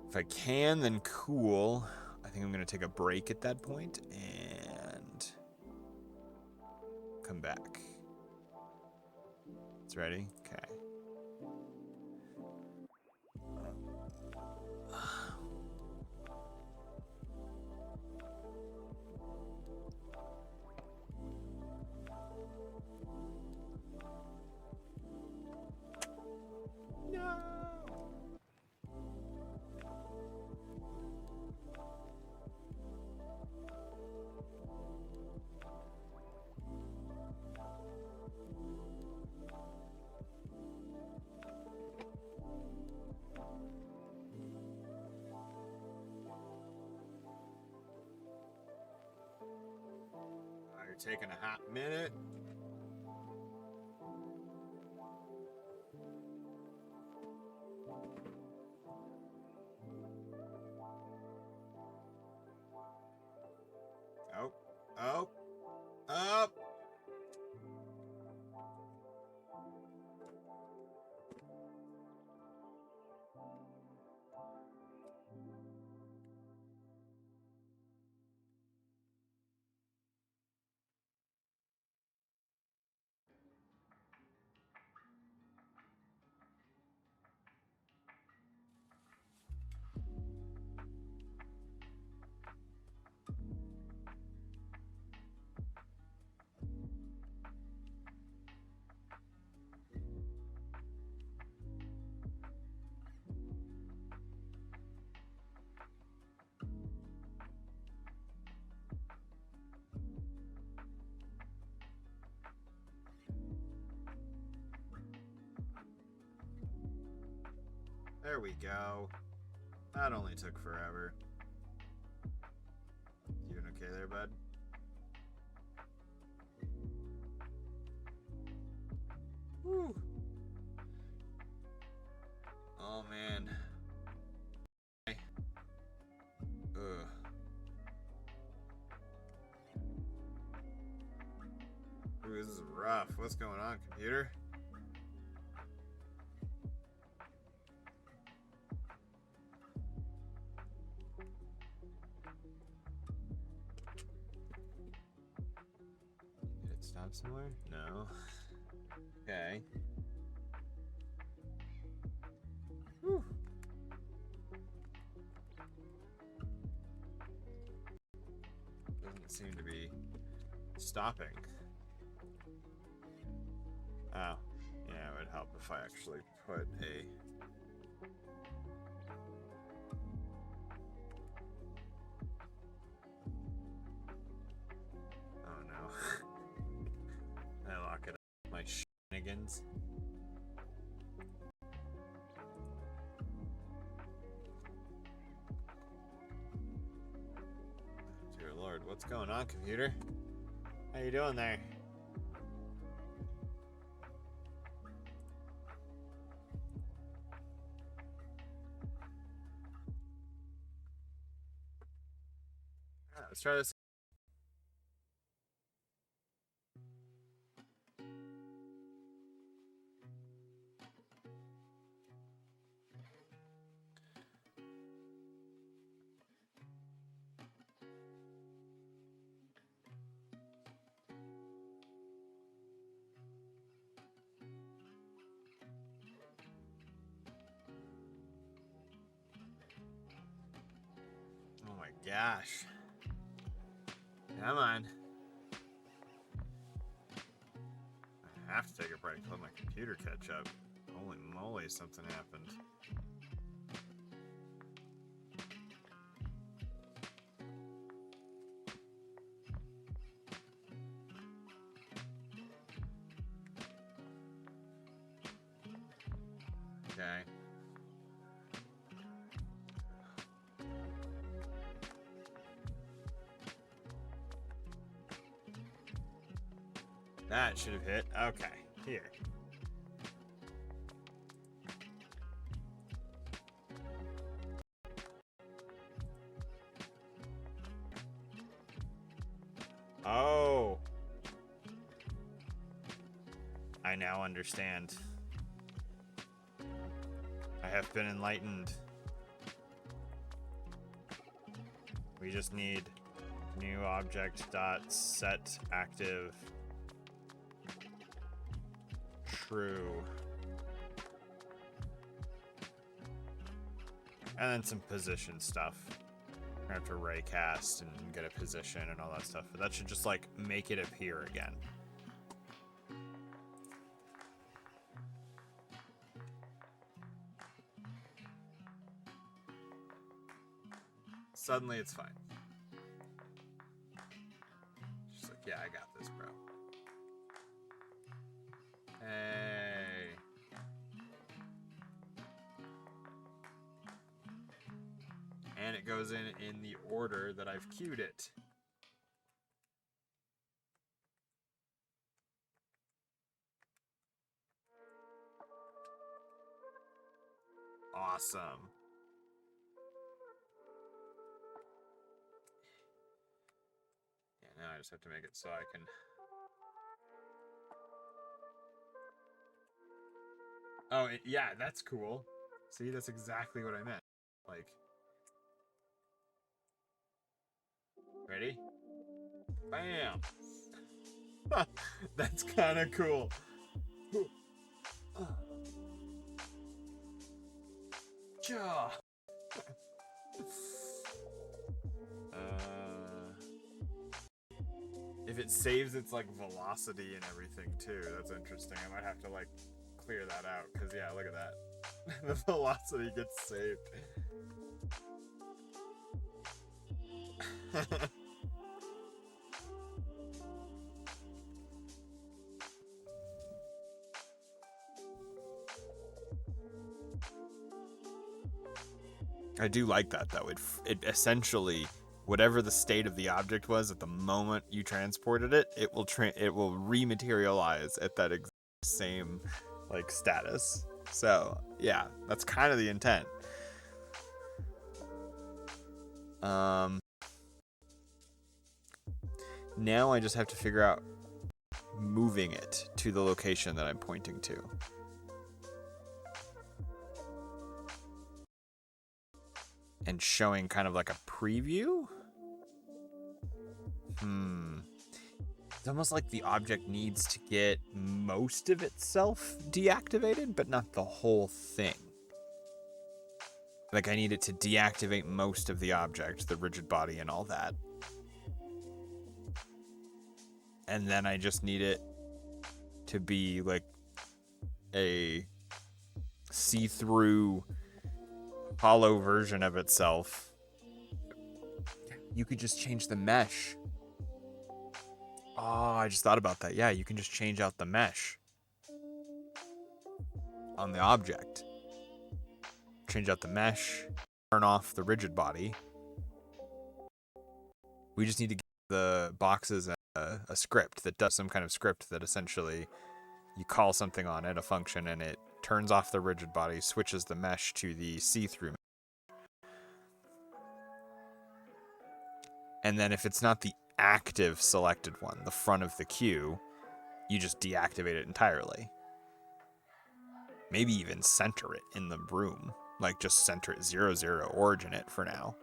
If I can, then cool. I think I'm going to take a break at that point and come back. It's ready? Okay. taking a hot minute. Oh, oh, oh. There we go. That only took forever. You doing okay there, bud? Whew. Oh, man. Ugh. Ooh, this is rough. What's going on, computer? Did it stop somewhere? No. Okay. Whew. Doesn't seem to be stopping. Oh. Yeah, it would help if I actually put a... Oh no. I lock it up. My shenanigans. Dear Lord, what's going on, computer? How you doing there? Let's try this. Oh my gosh. Come on. I have to take a break to let my computer catch up. Holy moly, something happened. Okay. That should have hit. Okay, here. Oh. I now understand. I have been enlightened. We just need new object dot set active true. And then some position stuff. I have to raycast and get a position and all that stuff. But that should just like make it appear again. Suddenly it's fine. She's like, yeah, I got this, bro. Hey. And it goes in the order that I've queued it. awesome. Yeah, now I just have to make it so I can... Oh, yeah, that's cool. See, that's exactly what I meant. Like... Ready? Bam! That's kind of cool. If it saves its like velocity and everything too, that's interesting. I might have to like clear that out because yeah, look at that. The velocity gets saved. I do like that though. It essentially, whatever the state of the object was at the moment you transported it, it will rematerialize at that exact same like status. So yeah, that's kind of the intent. Now I just have to figure out moving it to the location that I'm pointing to. And showing kind of like a preview? It's almost like the object needs to get most of itself deactivated, but not the whole thing. Like I need it to deactivate most of the object, the rigid body and all that. And then I just need it to be like a see-through hollow version of itself. You could just change the mesh. Oh, I just thought about that. Yeah, you can just change out the mesh on the object. Change out the mesh, turn off the rigid body. We just need to give the boxes a script that does some kind of script that essentially you call something on it, a function, and it turns off the rigid body, switches the mesh to the see-through mesh. And then if it's not the active selected one, the front of the queue, you just deactivate it entirely. Maybe even center it in the room. Like just center it 0, 0, origin it for now.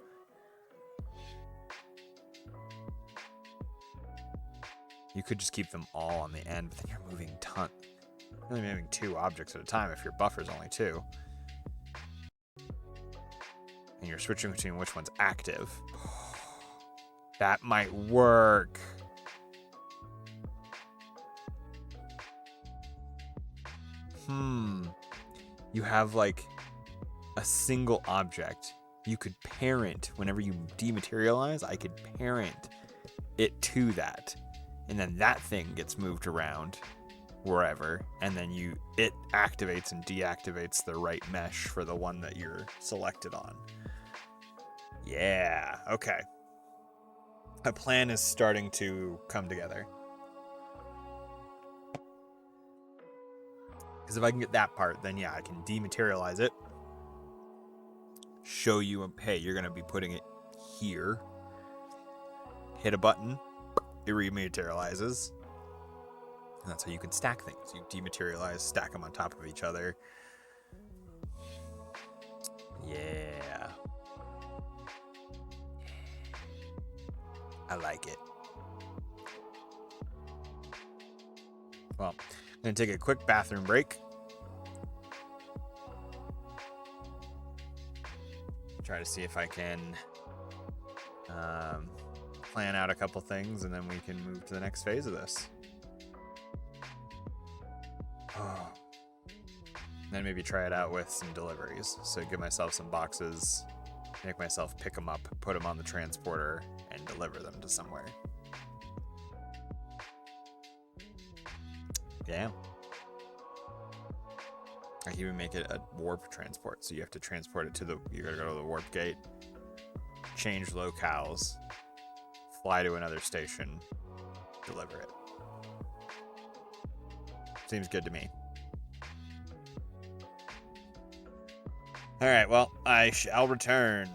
You could just keep them all on the end, but then you're moving you're only moving 2 objects at a time if your buffer's only 2. And you're switching between which one's active. That might work. You have like a single object. You could parent, whenever you dematerialize, I could parent it to that. And then that thing gets moved around wherever. And then it activates and deactivates the right mesh for the one that you're selected on. Yeah, okay. A plan is starting to come together. Because if I can get that part, then yeah, I can dematerialize it. Show you, hey, you're going to be putting it here. Hit a button. It rematerializes. And that's how you can stack things. You dematerialize, stack them on top of each other. Yeah. I like it. Well, I'm going to take a quick bathroom break. Try to see if I can plan out a couple things, and then we can move to the next phase of this. Oh. Then maybe try it out with some deliveries. So give myself some boxes, make myself pick them up, put them on the transporter, and deliver them to somewhere. Yeah. I can even make it a warp transport. So you have to transport it you gotta go to the warp gate, change locales, fly to another station, deliver it. Seems good to me. All right, well, I shall return.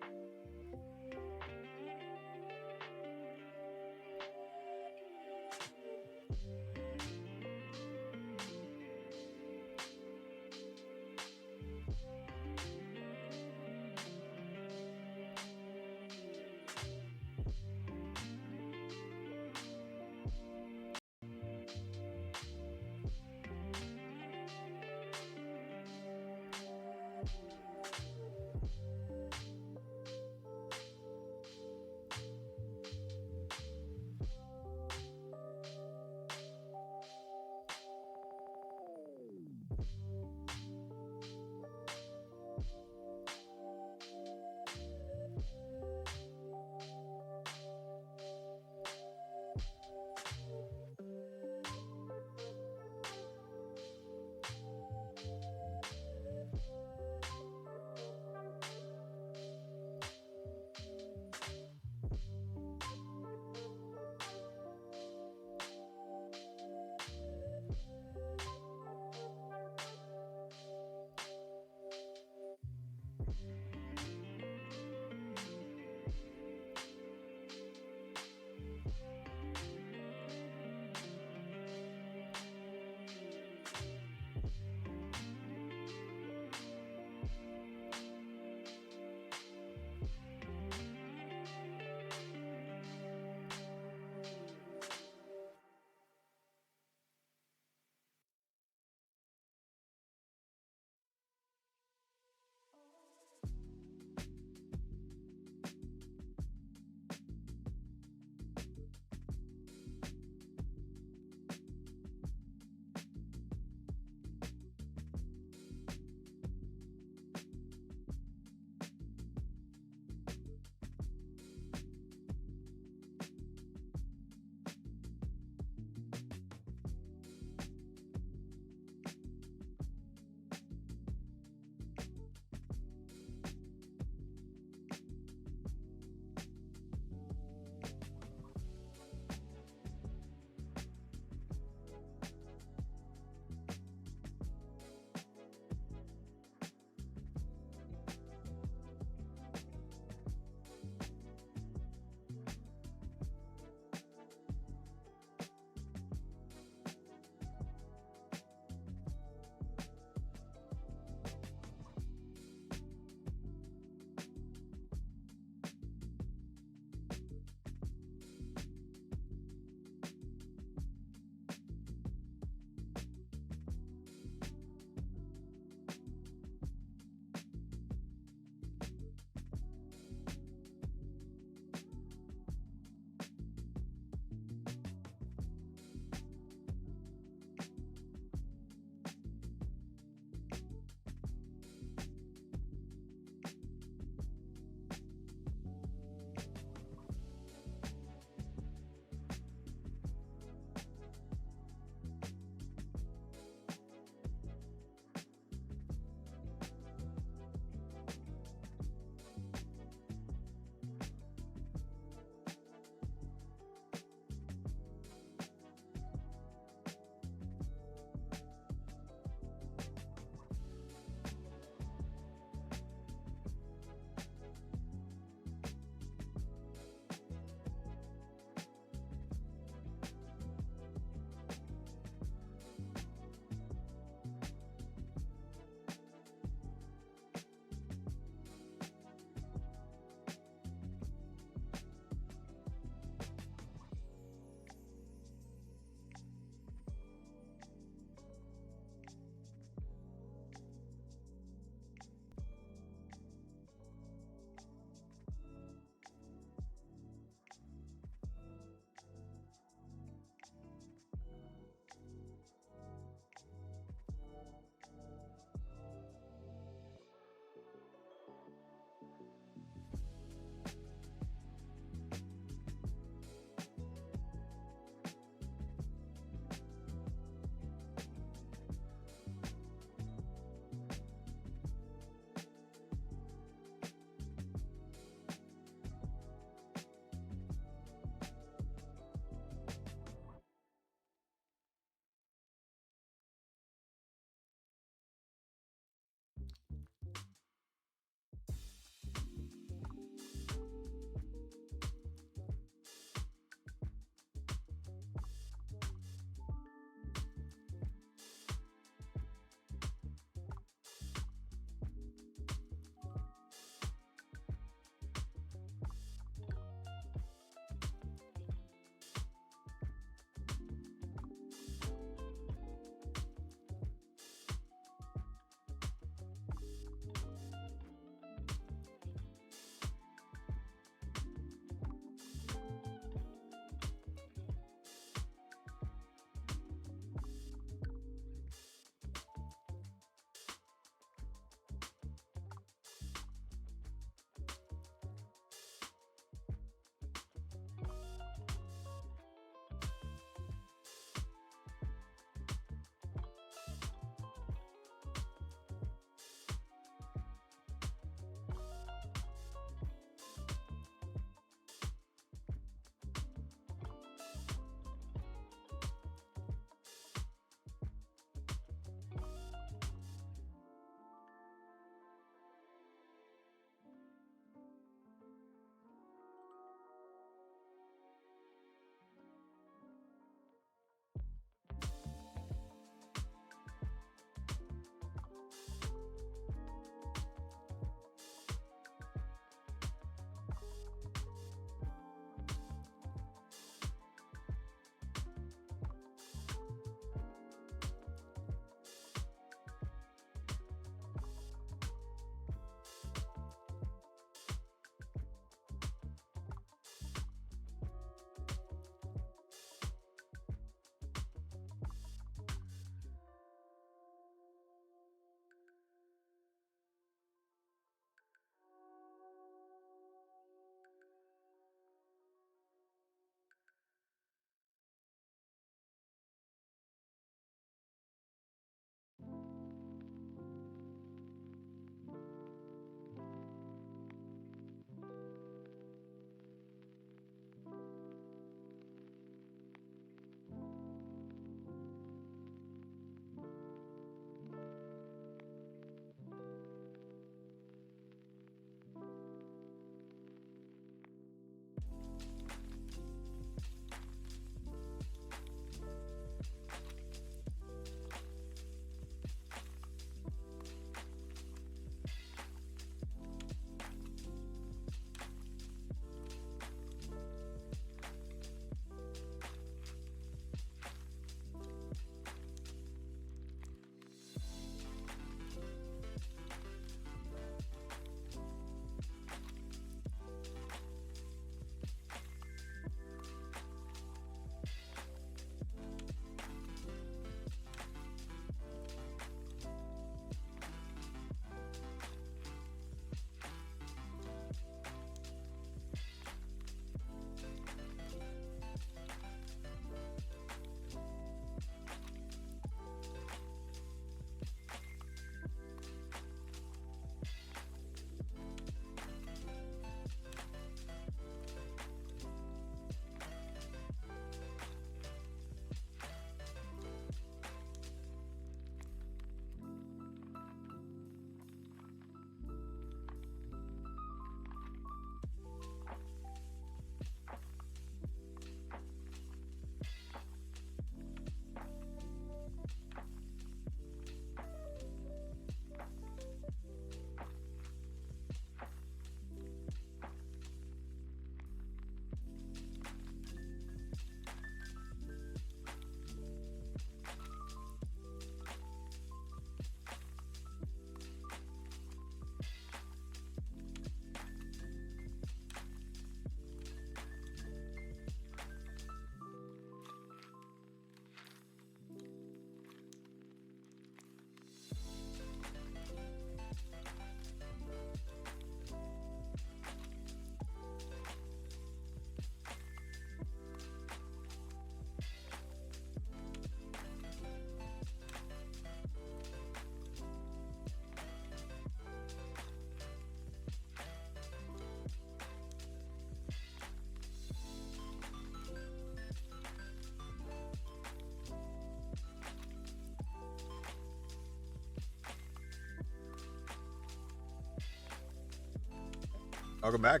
Welcome back.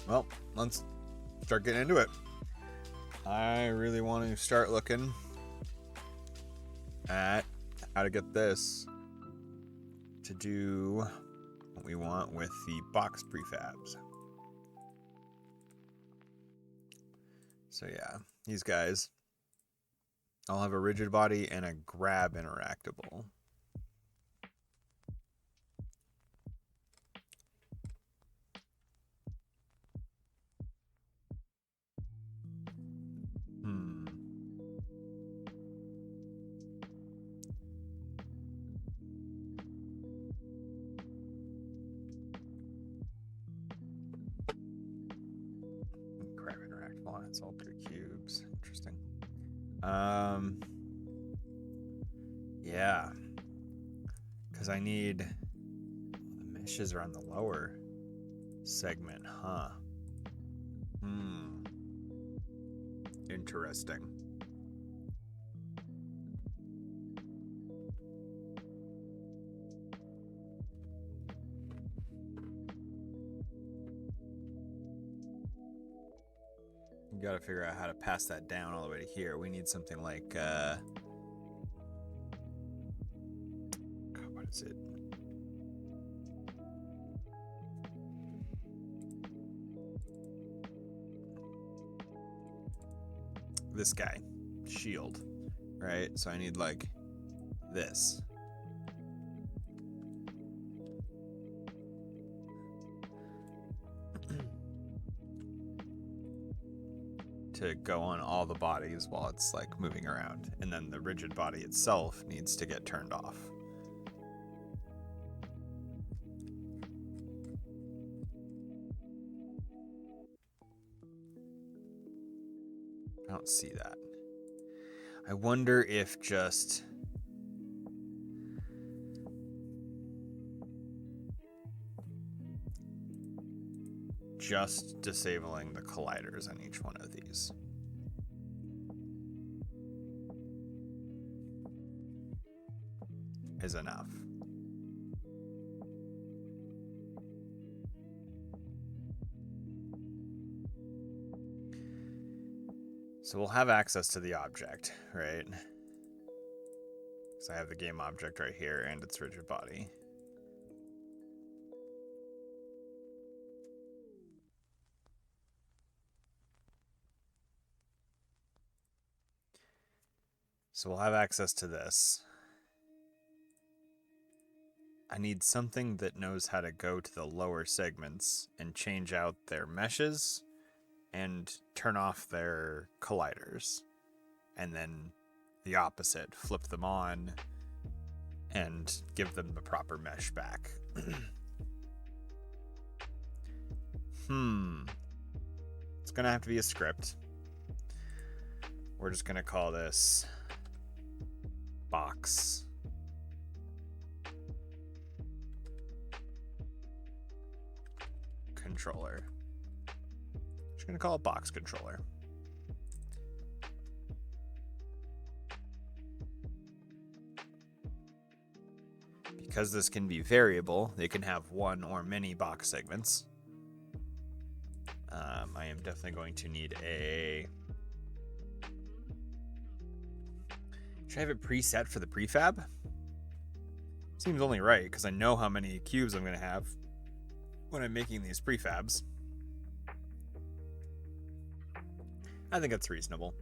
Well, let's start getting into it. I really want to start looking at how to get this to do what we want with the box prefabs. So yeah, these guys all have a rigid body and a grab interactable. Grab interactable on its all 3 cubes. Interesting. Yeah. Because I need... the meshes are on the lower segment, huh? Interesting. You gotta figure out how to pass that down all the way to here. We need something like, God, what is it? This guy, shield, right? So I need like this. To go on all the bodies while it's like moving around, and then the rigid body itself needs to get turned off. I don't see that. I wonder if just disabling the colliders on each one of these is enough. So we'll have access to the object, right? Because I have the game object right here and its rigid body. So we'll have access to this. I need something that knows how to go to the lower segments and change out their meshes and turn off their colliders. And then the opposite, flip them on and give them the proper mesh back. It's gonna have to be a script. We're just gonna call this box controller. Just gonna call it box controller. Because this can be variable, they can have one or many box segments. I am definitely going to need a... Should I have it preset for the prefab? Seems only right, because I know how many cubes I'm going to have when I'm making these prefabs. I think that's reasonable.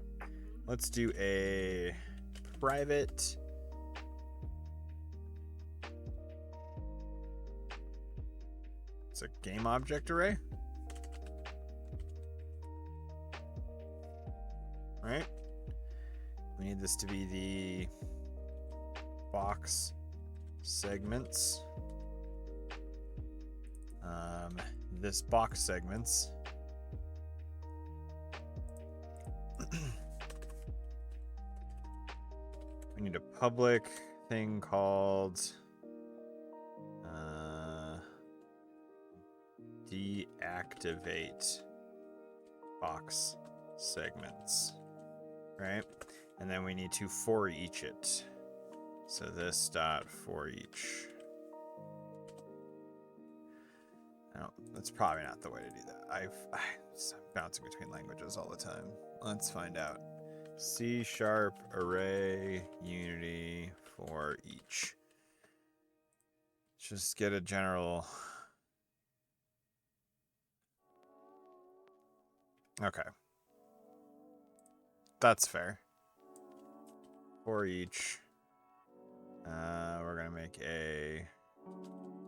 Let's do a private... It's a game object array. Right? We need this to be the box segments. This box segments. We need a public thing called deactivate box segments, right? And then we need to for each it. So this dot for each. No, that's probably not the way to do that. I'm bouncing between languages all the time. Let's find out. C# array unity for each. Just get a general. Okay. That's fair. For each. We're going to make a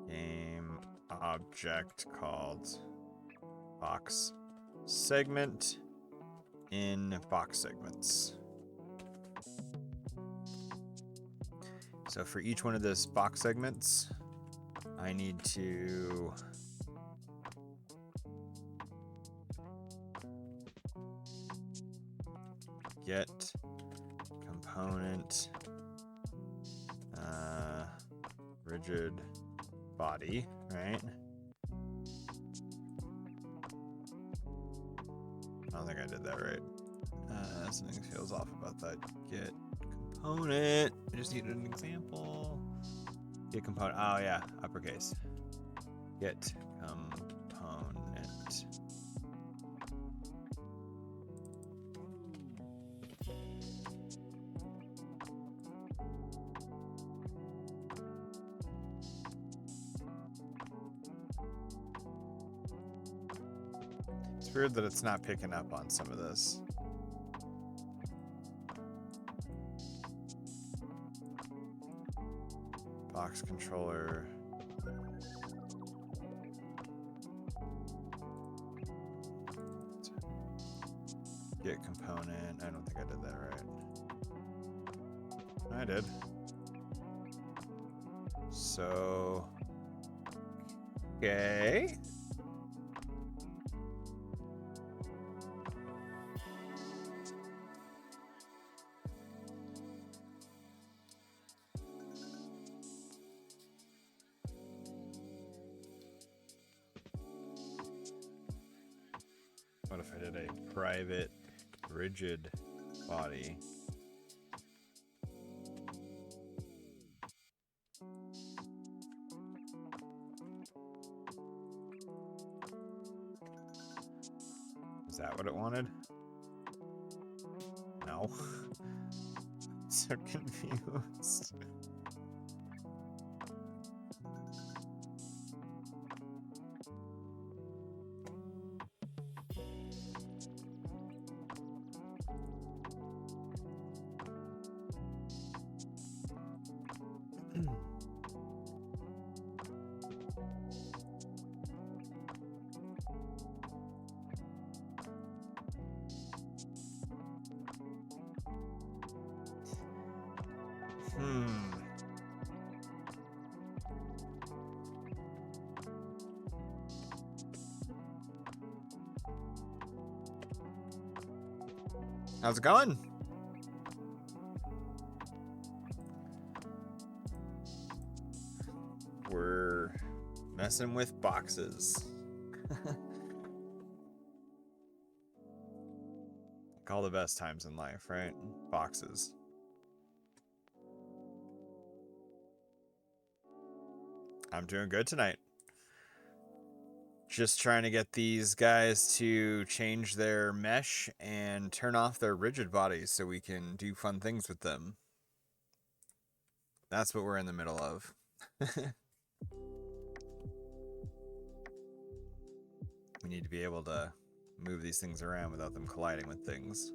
game object called box segment in box segments. So for each one of those box segments, I need to get component rigid body, right? I don't think I did that right. Something feels off about that. Get component. I just needed an example. Get component. Oh yeah, uppercase. Get component. It's weird that it's not picking up on some of this. Box controller. Get component. I don't think I did that right. I did. So, okay. What if I did a private rigid body? Is that what it wanted? No. I'm so confused. How's it going? We're messing with boxes. Like all the best times in life, right? Boxes. I'm doing good tonight. Just trying to get these guys to change their mesh and turn off their rigid bodies so we can do fun things with them. That's what we're in the middle of. We need to be able to move these things around without them colliding with things.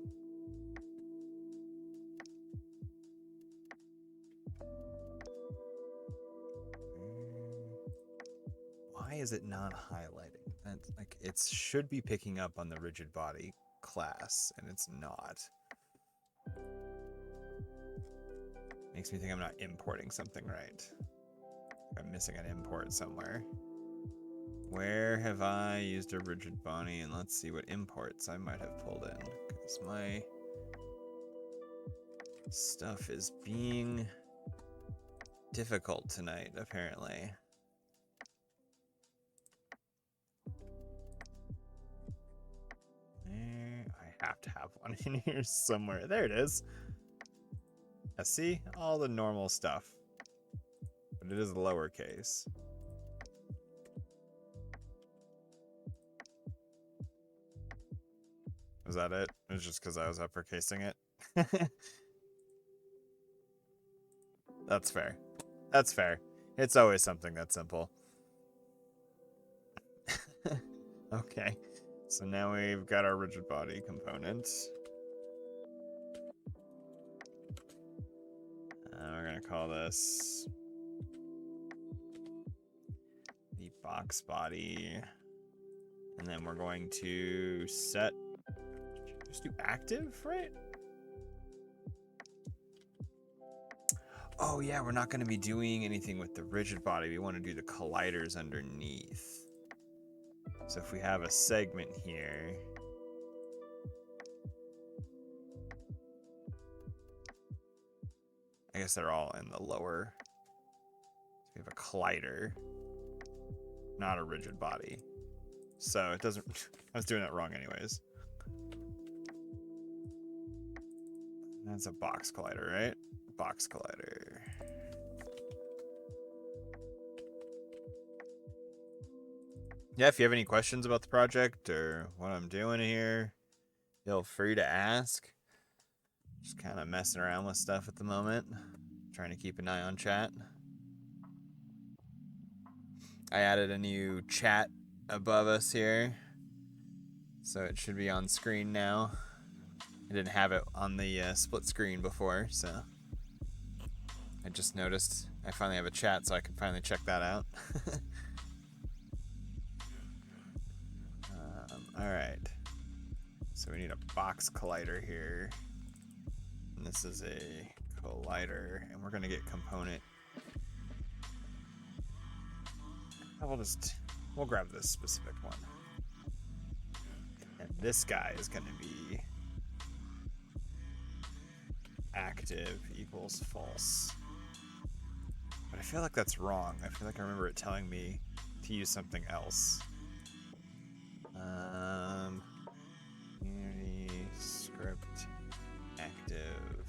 Why is it not highlighting? That's like it should be picking up on the rigid body class, and it's not. Makes me think I'm not importing something right. I'm missing an import somewhere. Where have I used a rigid body? And let's see what imports I might have pulled in, because my stuff is being difficult tonight, apparently. I have to have one in here somewhere. There it is. See? All the normal stuff. But it is lowercase. Was that it? It was just because I was uppercasing it. That's fair. That's fair. It's always something that simple. Okay. So now we've got our rigid body components. We're going to call this the box body. And then we're going to set, just do active, right? Oh yeah, we're not going to be doing anything with the rigid body. We want to do the colliders underneath. So if we have a segment here, I guess they're all in the lower. So we have a collider, not a rigid body. So it doesn't, I was doing that wrong anyways. That's a box collider, right? Box collider. Yeah, if you have any questions about the project or what I'm doing here, feel free to ask. Just kind of messing around with stuff at the moment. Trying to keep an eye on chat. I added a new chat above us here. So it should be on screen now. I didn't have it on the split screen before, so I just noticed I finally have a chat, so I can finally check that out. Alright. So we need a box collider here. And this is a collider, and we're going to get component. We'll grab this specific one. And this guy is going to be active equals false. But I feel like that's wrong. I feel like I remember it telling me to use something else. Community script active.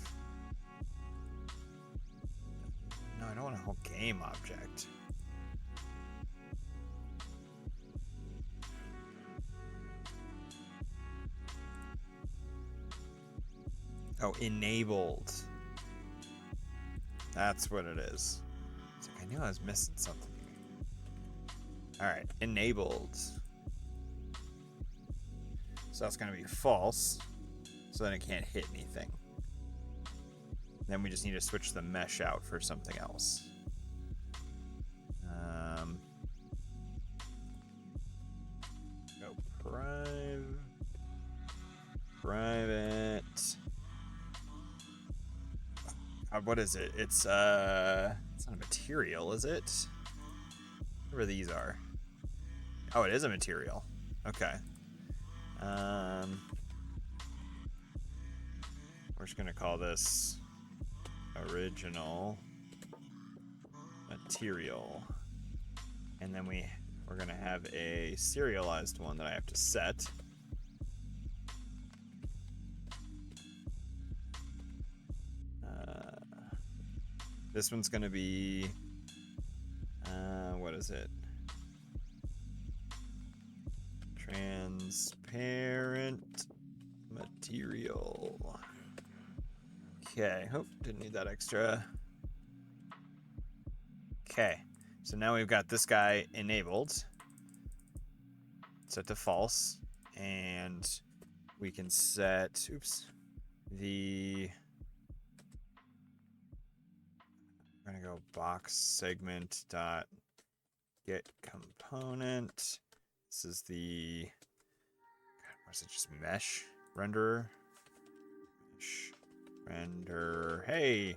No, I don't want a whole game object. Oh, enabled. That's what it is. It's like I knew I was missing something. Alright, enabled. So that's going to be false. So then it can't hit anything. Then we just need to switch the mesh out for something else. Go private. What is it? It's not a material, is it? Whatever these are. Oh, it is a material. Okay. We're just gonna call this original material, and then we're gonna have a serialized one that I have to set. This one's gonna be what is it? Transparent material. Okay, oh, didn't need that extra. Okay, so now we've got this guy enabled, set to false, and we can set, we're gonna go box segment dot get component. This is the, what is it, just mesh renderer? Mesh render. Hey,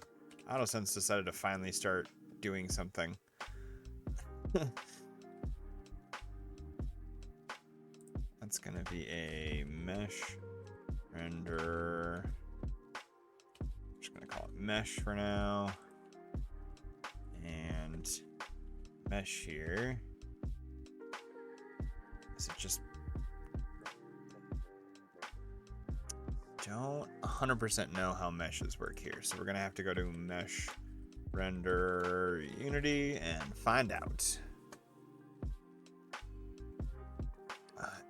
AutoSense decided to finally start doing something. That's gonna be a mesh render. I'm just gonna call it mesh for now. And mesh here. Is it just, don't 100% know how meshes work here, so we're gonna have to go to mesh render unity and find out.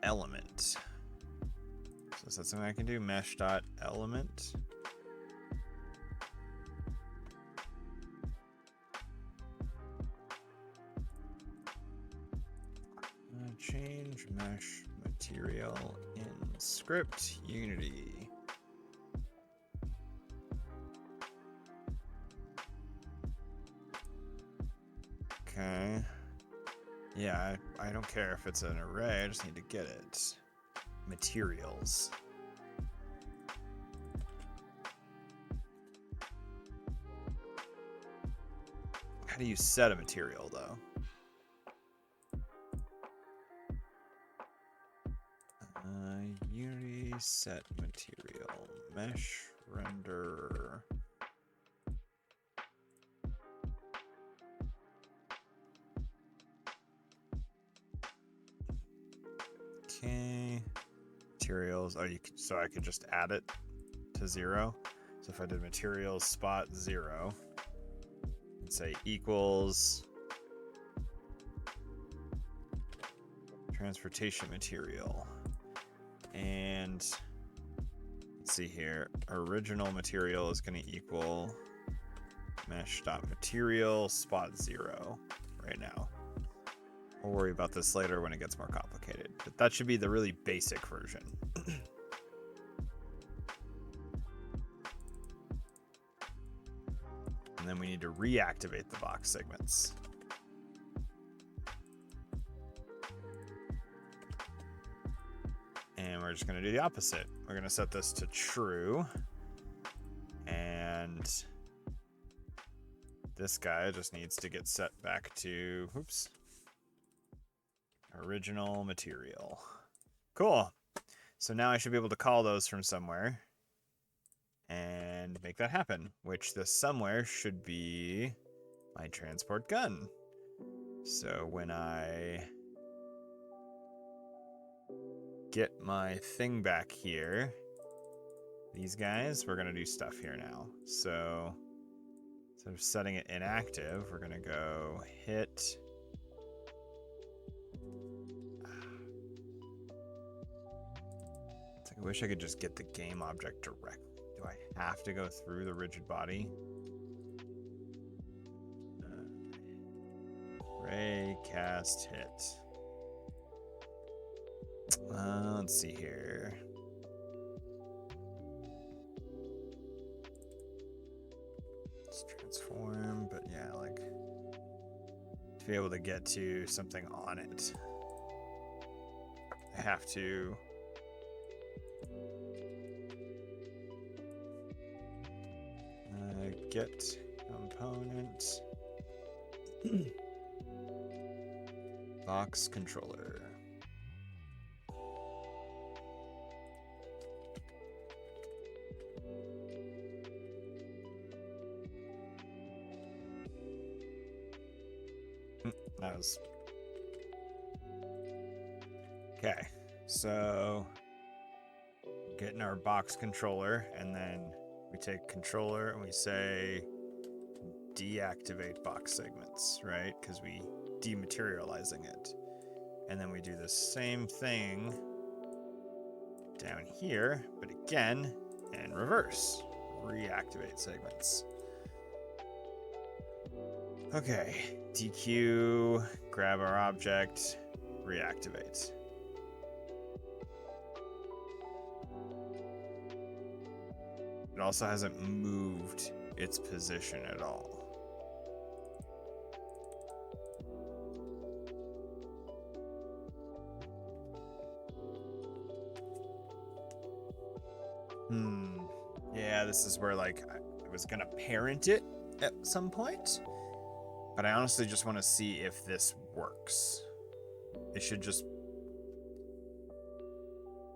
Element. So So is that something I can do? Mesh dot element. Change mesh material in script Unity. Okay. Yeah, I don't care if it's an array, I just need to get it. Materials. How do you set a material, though? Unity set material. Mesh render. Okay. Materials. Oh, you could, so I could just add it to 0. So if I did materials spot 0 and say equals transportation material, and let's see here, original material is going to equal mesh.material spot 0 right now. We'll worry about this later when it gets more complicated, but that should be the really basic version. And then we need to reactivate the box segments. And we're just going to do the opposite. We're going to set this to true. And this guy just needs to get set back to, oops, original material. Cool. So now I should be able to call those from somewhere and make that happen, which this somewhere should be my transport gun. So when I get my thing back here, these guys, we're going to do stuff here now. So instead of setting it inactive, we're going to go hit. It's like I wish I could just get the game object directly. Do I have to go through the rigid body? Ray cast hit. Let's see here. Let's transform, but yeah, like to be able to get to something on it, I have to get component box controller. That was okay. So getting our box controller, and then we take controller and we say deactivate box segments, right? Because we dematerializing it. And then we do the same thing down here, but again in reverse. Reactivate segments. Okay, DQ, grab our object, reactivate. It also hasn't moved its position at all. Yeah, this is where like I was gonna parent it at some point, but I honestly just want to see if this works. It should just,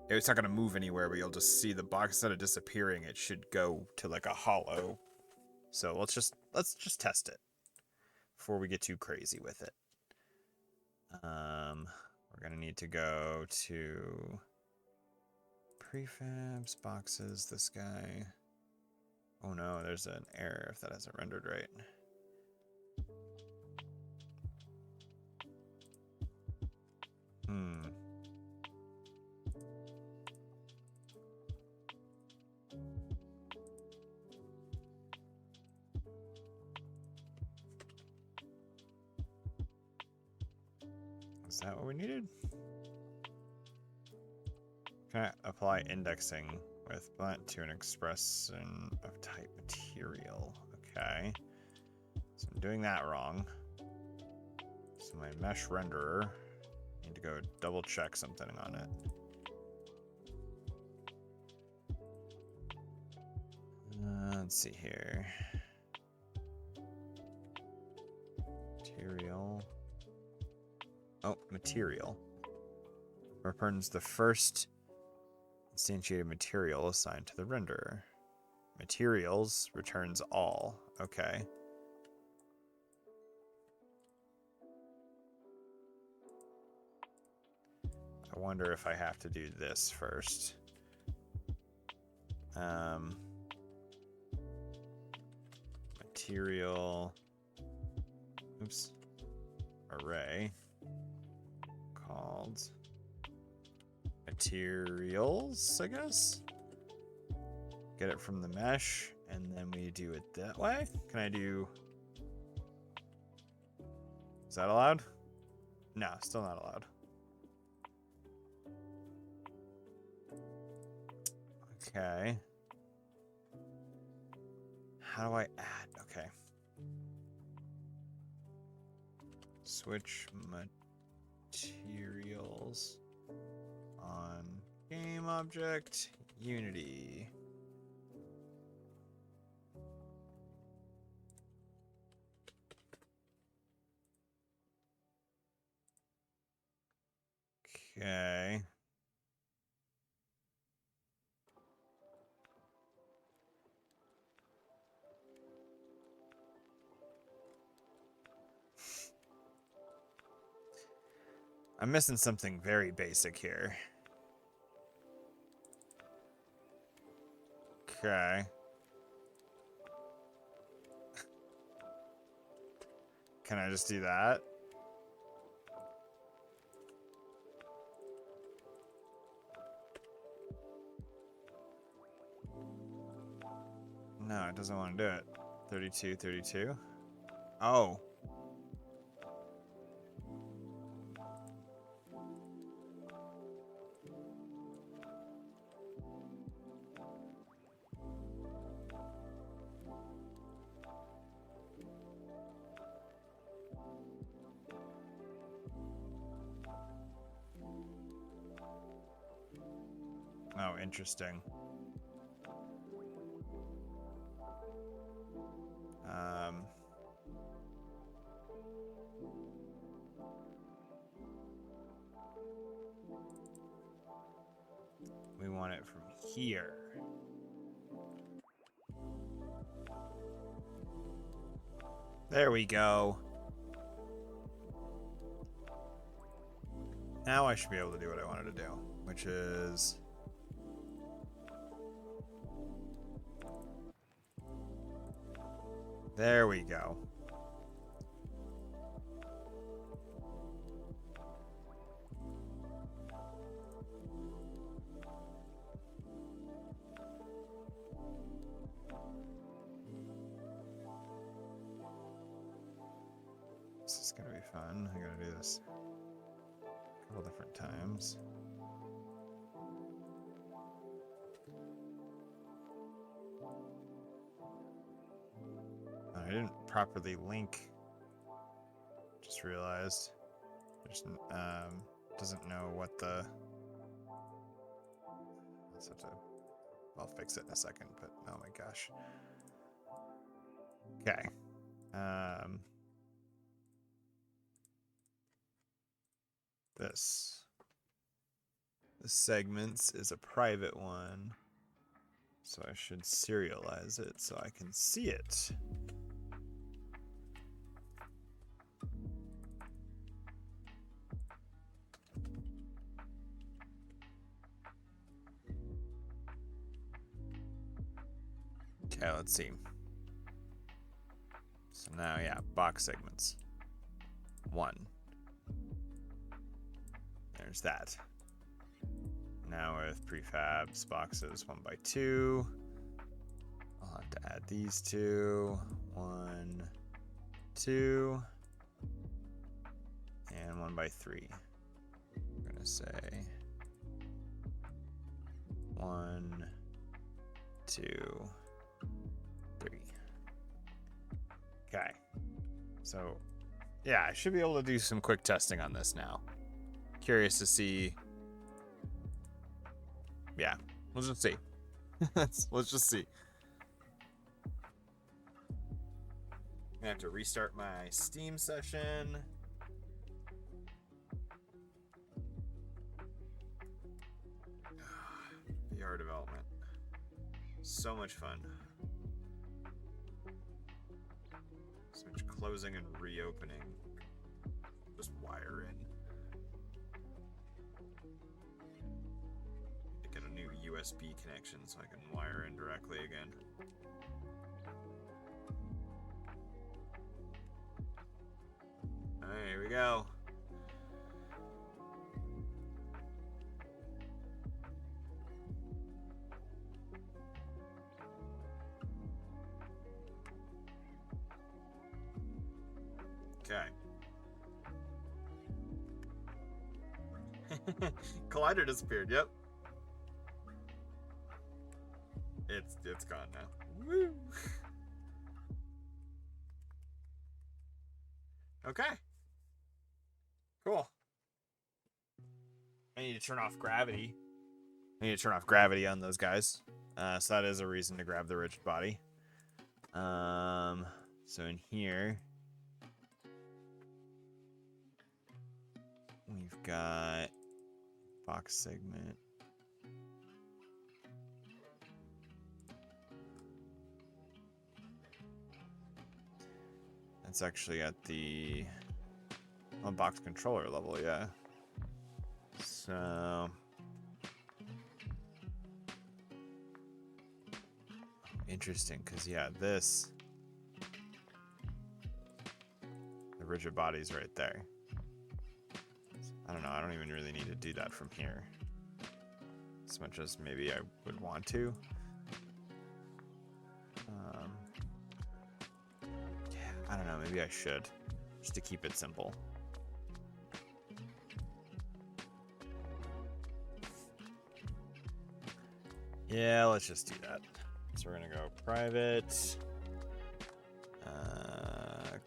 it's not gonna move anywhere, but you'll just see the box instead of disappearing, it should go to like a hollow. So let's just test it before we get too crazy with it. We're gonna need to go to prefabs, boxes, this guy. Oh no, there's an error if that hasn't rendered right. Is that what we needed? Can I apply indexing with blunt to an expression of type material? Okay. So I'm doing that wrong. So my mesh renderer, I need to go double check something on it. Let's see here. Material. Oh, material. Returns the first instantiated material assigned to the renderer. Materials returns all. Okay. I wonder if I have to do this first. Material. Oops. Array called materials, I guess. Get it from the mesh, and then we do it that way. Can I do... Is that allowed? No, still not allowed. Okay. How do I add? Okay. Switch materials on game object Unity. Okay. I'm missing something very basic here. Okay. Can I just do that? No, it doesn't want to do it. 32, 32. Oh. Oh, interesting. We want it from here. There we go. Now I should be able to do what I wanted to do, which is... There we go. This is gonna be fun. I gotta do this a couple different times. I didn't properly link. Just realized. Just doesn't know what the... Let's have to... I'll fix it in a second, but oh my gosh. Okay. This segments is a private one, so I should serialize it so I can see it. Okay, let's see. So now, yeah, box segments. 1. There's that. Now with prefabs, boxes 1 by 2. I'll have to add these two. 1, 2, and 1 by 3. gonna say 1, 2, 3. Okay. So, yeah, I should be able to do some quick testing on this now. Curious to see. Yeah, let's just see. Let's just see. I have to restart my Steam session. VR development. So much fun. So much closing and reopening. Just wire in. To get a new USB connection so I can wire in directly again. Alright, here we go. Okay. Collider disappeared, yep. It's gone now. Woo! Okay. Cool. I need to turn off gravity. I need to turn off gravity on those guys. So that is a reason to grab the rigid body. So in here, we've got box segment. That's actually at the box controller level, yeah. So interesting, because yeah, the rigid body's right there. I don't know, I don't even really need to do that from here. As much as maybe I would want to. Yeah, I don't know, maybe I should. Just to keep it simple. Yeah, let's just do that. So we're gonna go private.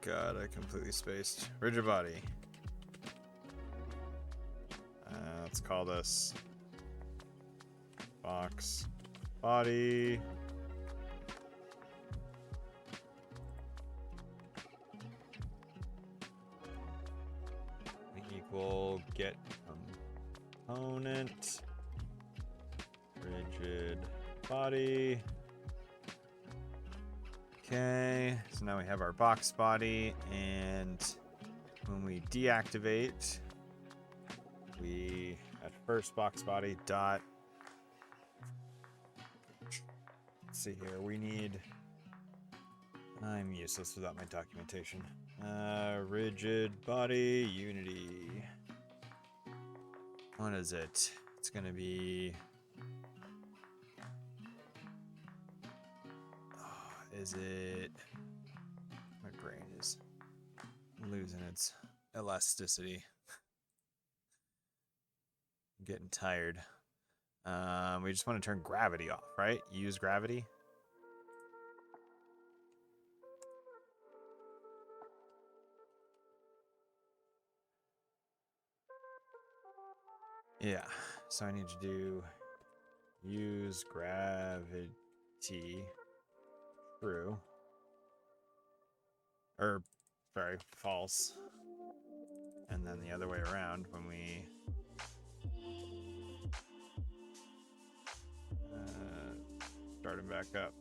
God, I completely spaced. Rigid body. Let's call this box body. Equal get component rigid body. Okay, so now we have our box body, and when we deactivate, we at first box body dot. Let's see here. We need. I'm useless without my documentation. Rigid body unity. What is it? It's gonna be. Is it? My brain is losing its elasticity. I'm getting tired. We just want to turn gravity off, right? Use gravity. Yeah, so I need to do use gravity. True. Or, sorry, false. And then the other way around when we start it back up.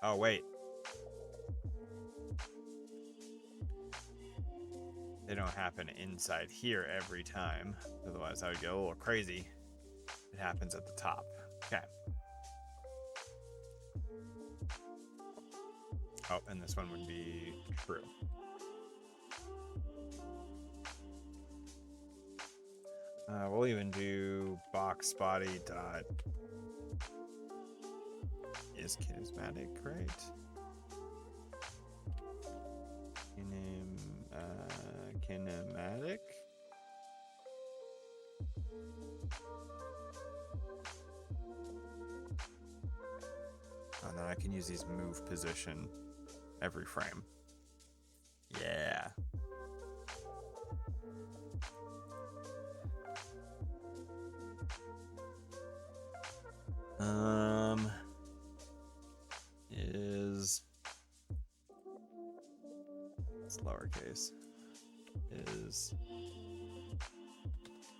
Oh, wait. They don't happen inside here every time. Otherwise, I would get a little crazy. It happens at the top. Okay. Oh, and this one would be true. We'll even do box body dot is kinematic, right? Kinematic. And then I can use these move position every frame. Yeah. Is it's lowercase. Is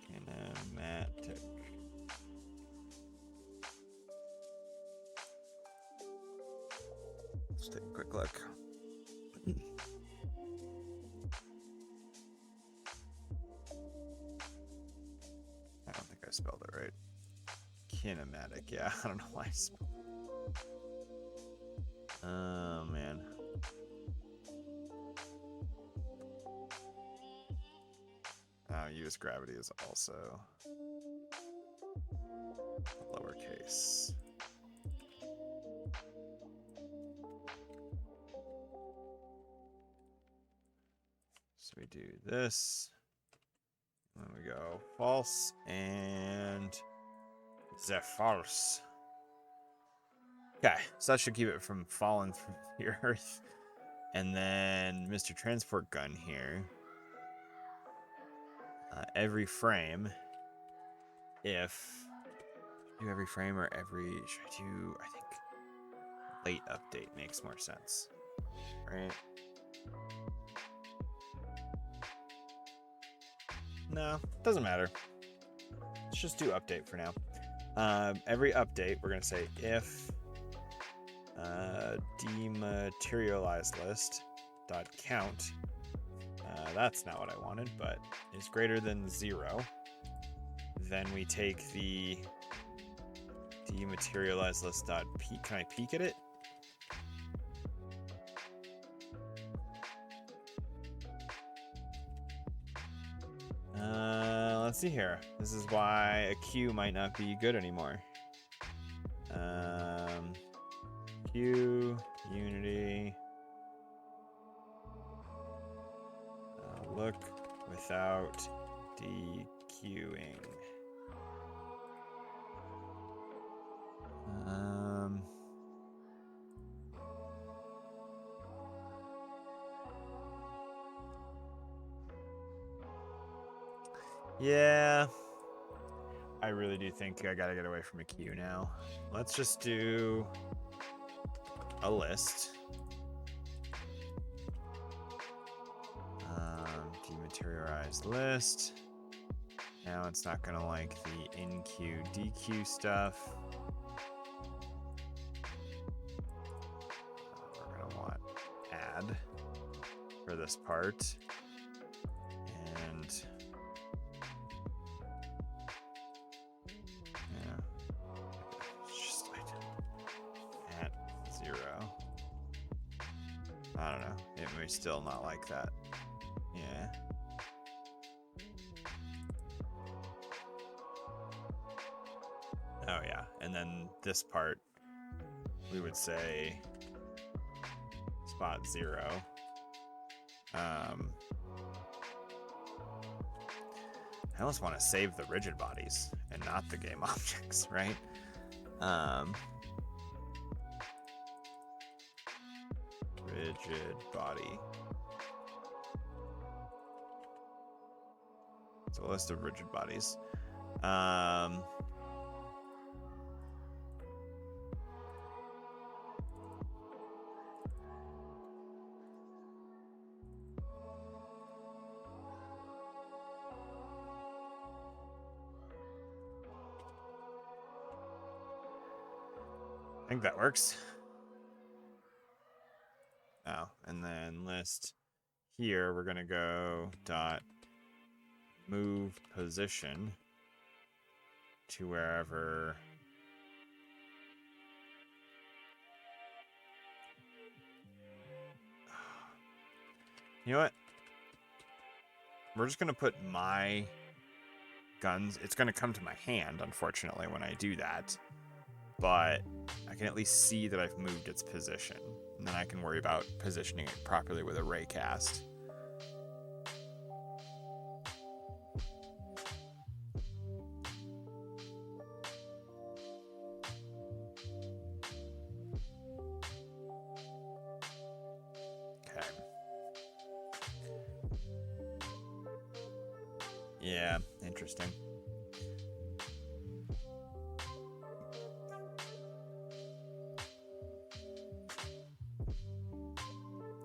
kinematic. Let's take a quick look. I don't think I spelled it right. Kinematic, yeah. I don't know why I spelled it. Oh, man. US gravity is also lowercase. So we do this. And then we go false and the false. Okay, so that should keep it from falling from the earth. And then Mr. Transport Gun here. Every frame, if do every frame or every, should I do, I think late update makes more sense, right? No, doesn't matter. Let's just do update for now. Every update, we're going to say if dematerialized list dot count, that's not what I wanted, but is greater than 0. Then we take the dematerialized list dot peek. Can I peek at it? Let's see here. This is why a queue might not be good anymore. Queue, Unity, look without dequeuing. Yeah, I really do think I gotta get away from a queue now. Let's just do a list. Dematerialized list. Now it's not gonna like the in queue dequeue stuff. We're gonna want add for this part. And yeah, it's just at 0. I don't know. It may still not like that. Yeah. Oh yeah, and then this part we would say spot 0. I almost want to save the rigid bodies and not the game objects, right? Rigid body. So a list of rigid bodies. I think that works. Oh, and then list here, we're gonna go dot move position to wherever you know what? We're just gonna put my guns. It's gonna come to my hand, unfortunately, when I do that. But I can at least see that I've moved its position. And then I can worry about positioning it properly with a raycast. Yeah, interesting.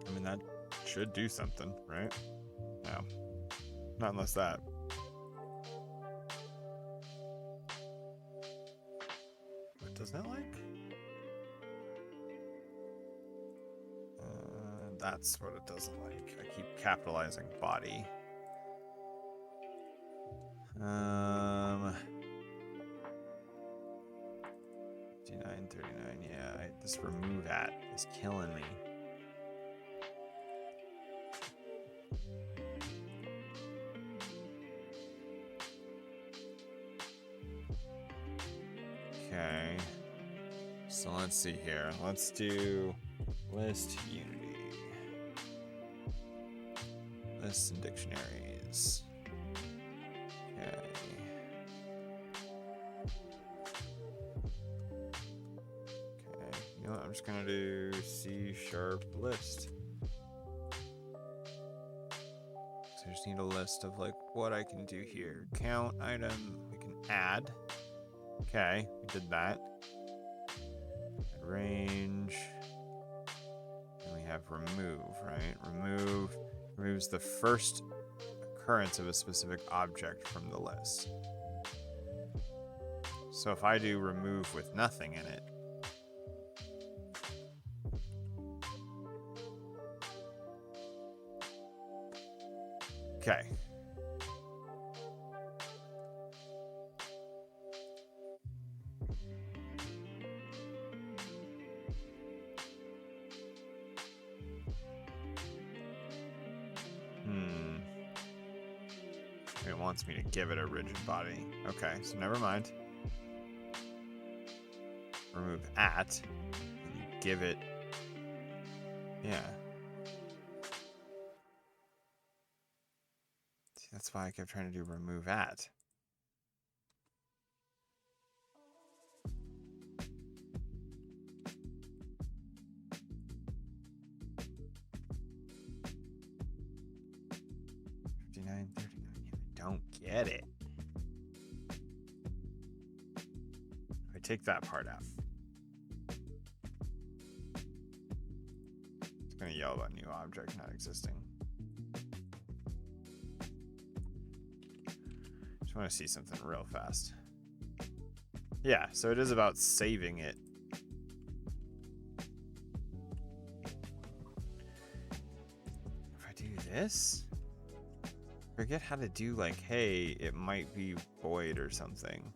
I mean, that should do something, right? No. Not unless that. What does that like? That's what it doesn't like. I keep capitalizing body. 59, 39, yeah. This remove at is killing me. Okay. So let's see here. Let's do list unity. Lists and dictionaries. Okay. Okay. You know what? I'm just gonna do C# list. So I just need a list of like what I can do here. Count item. We can add. Okay, we did that. Range. And we have remove, right? Remove removes the first occurrence of a specific object from the list. So if I do remove with nothing in it, okay. It wants me to give it a rigid body. Okay, so never mind. Remove at. And you give it. Yeah. See, that's why I kept trying to do remove at. I don't get it. I take that part out. It's gonna yell about new object not existing. Just want to see something real fast. Yeah, so it is about saving it. If I do this, forget how to do like, hey, it might be void or something.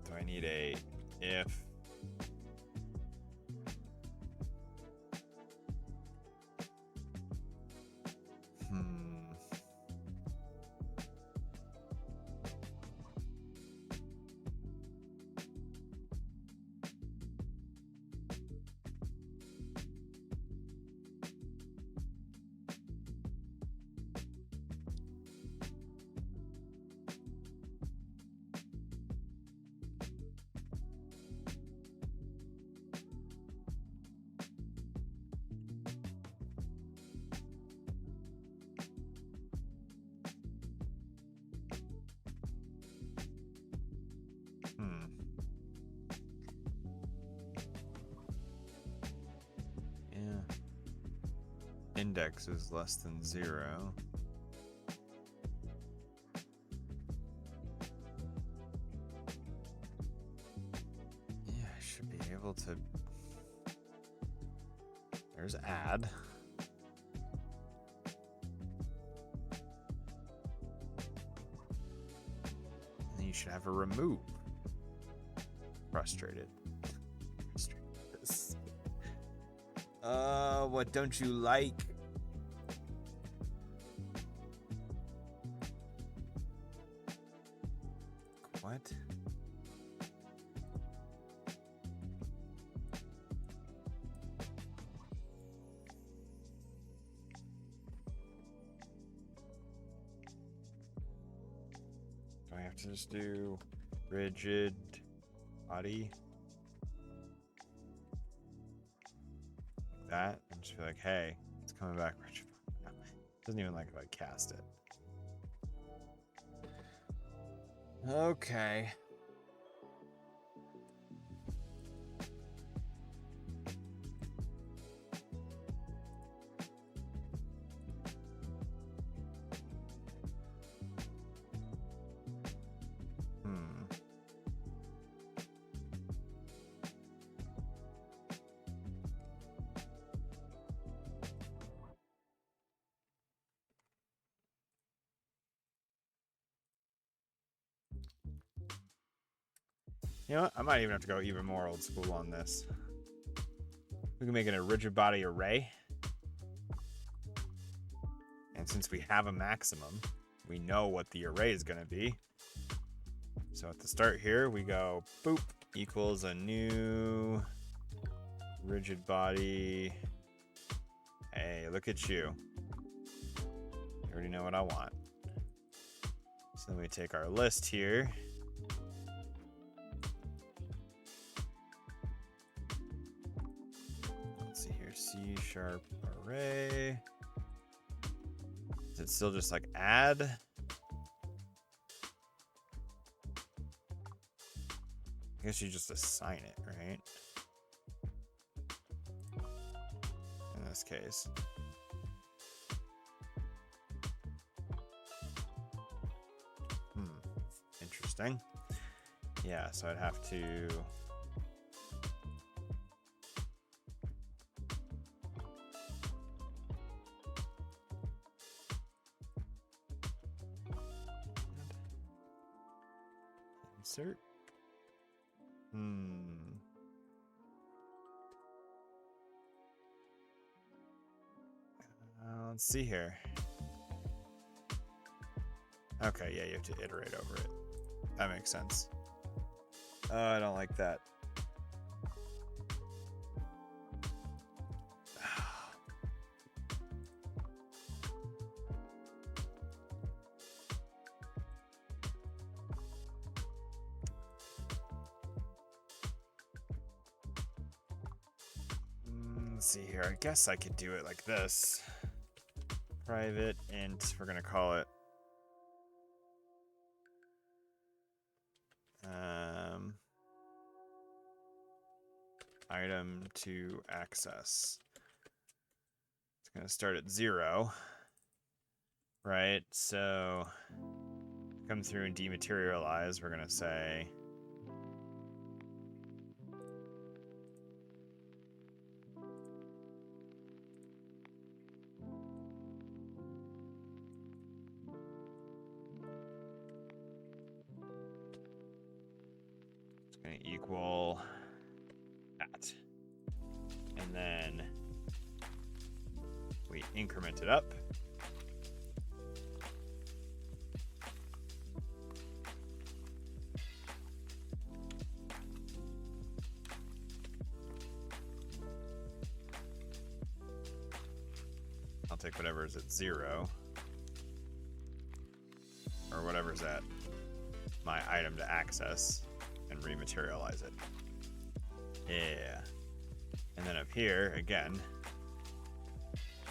Do I need a if? Index is less than 0. Yeah, I should be able to. There's add. And then you should have a remove. Frustrated. What don't you like? What? Do I have to just do rigid body? That and just be like, hey, it's coming back rigid. No, it doesn't even like if I cast it. Okay. You know what? I might even have to go even more old school on this. We can make it a rigid body array. And since we have a maximum, we know what the array is going to be. So at the start here, we go boop equals a new rigid body. Hey, look at you. You already know what I want. So then we take our list here. Let's see here, C# array. Is it still just like add? I guess you just assign it, right? In this case. Interesting. Yeah, so I'd have to... Insert. Let's see here. Okay, yeah, you have to iterate over it. That makes sense. I don't like that. Let's see here. I guess I could do it like this. Private int, we're gonna call it item to access. It's gonna start at 0, right? So come through and dematerialize. We're gonna say it's gonna equal that, and then we increment it up. I'll take whatever's at 0, or whatever's at my item to access, and rematerialize it. Yeah. And then up here, again,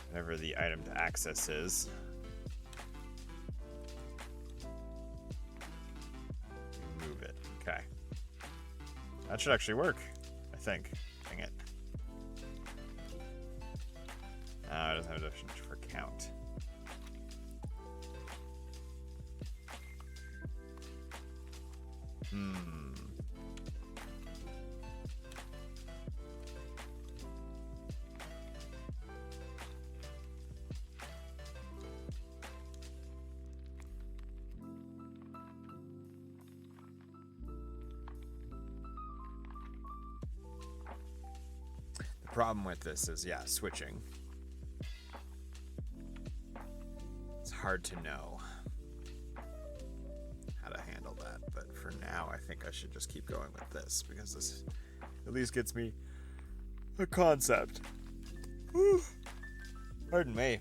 whatever the item to access is, move it. Okay. That should actually work, I think. Dang it. It doesn't have a definition for count. The problem with this is, yeah, switching. It's hard to know how to handle that, but for now, I think I should just keep going with this, because this at least gets me a concept. Whew. Pardon me.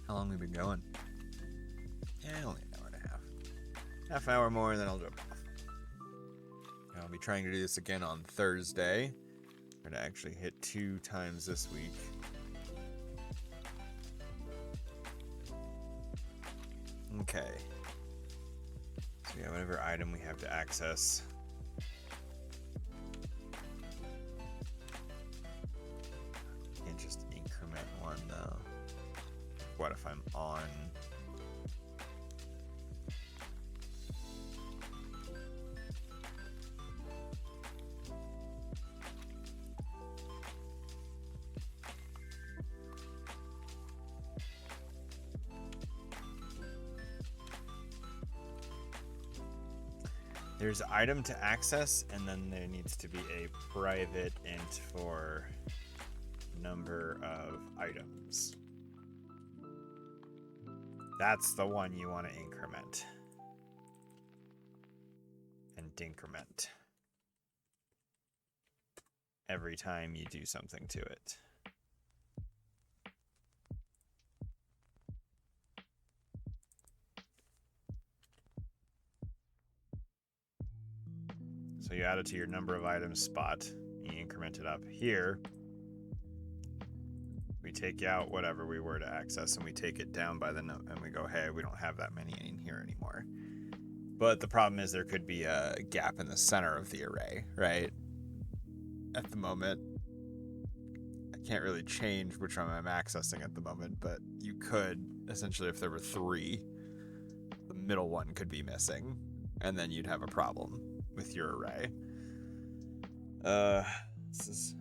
How long have we been going? Yeah, only an hour and a half. Half hour more, and then I'll jump off. I'll be trying to do this again on Thursday. I'm going to actually hit 2 times this week. Okay. So yeah, whatever item we have to access. Can't just increment one though. What if I'm on? There's item to access, and then there needs to be a private int for number of items. That's the one you want to increment. And decrement. Every time you do something to it. So you add it to your number of items spot. You increment it up here. We take out whatever we were to access and we take it down by the note and we go, hey, we don't have that many in here anymore. But the problem is there could be a gap in the center of the array, right? At the moment, I can't really change which one I'm accessing at the moment, but you could, essentially, if there were 3, the middle one could be missing, and then you'd have a problem with your array. This is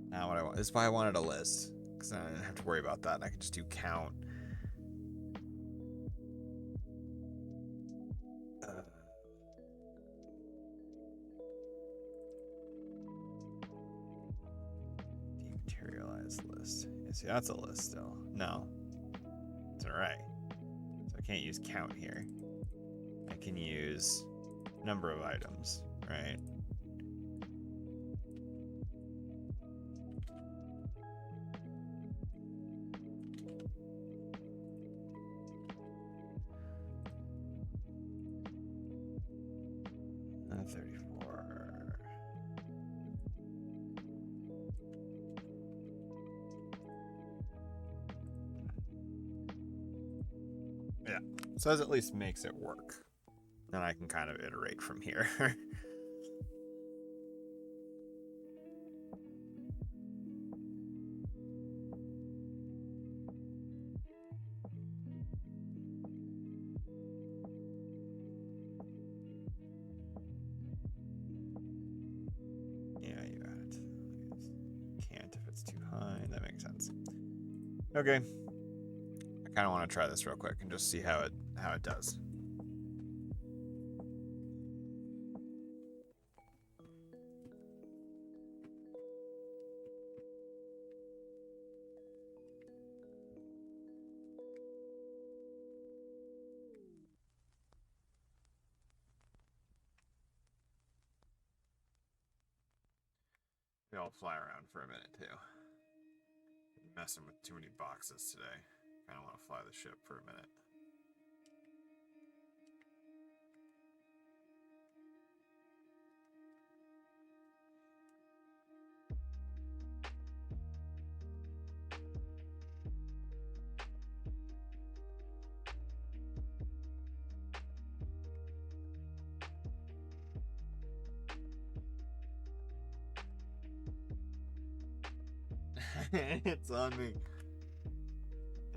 not what I want. This is why I wanted a list, because then I didn't have to worry about that, and I could just do count. Dematerialized list. Yeah, see, that's a list still. No, it's an array. So I can't use count here. I can use number of items, right? And 34. Yeah, so that at least makes it work. Then I can kind of iterate from here. Yeah, you add it. Can't if it's too high. That makes sense. Okay. I kind of want to try this real quick and just see how it does. They all fly around for a minute too. Messing with too many boxes today. Kind of want to fly the ship for a minute. It's on me.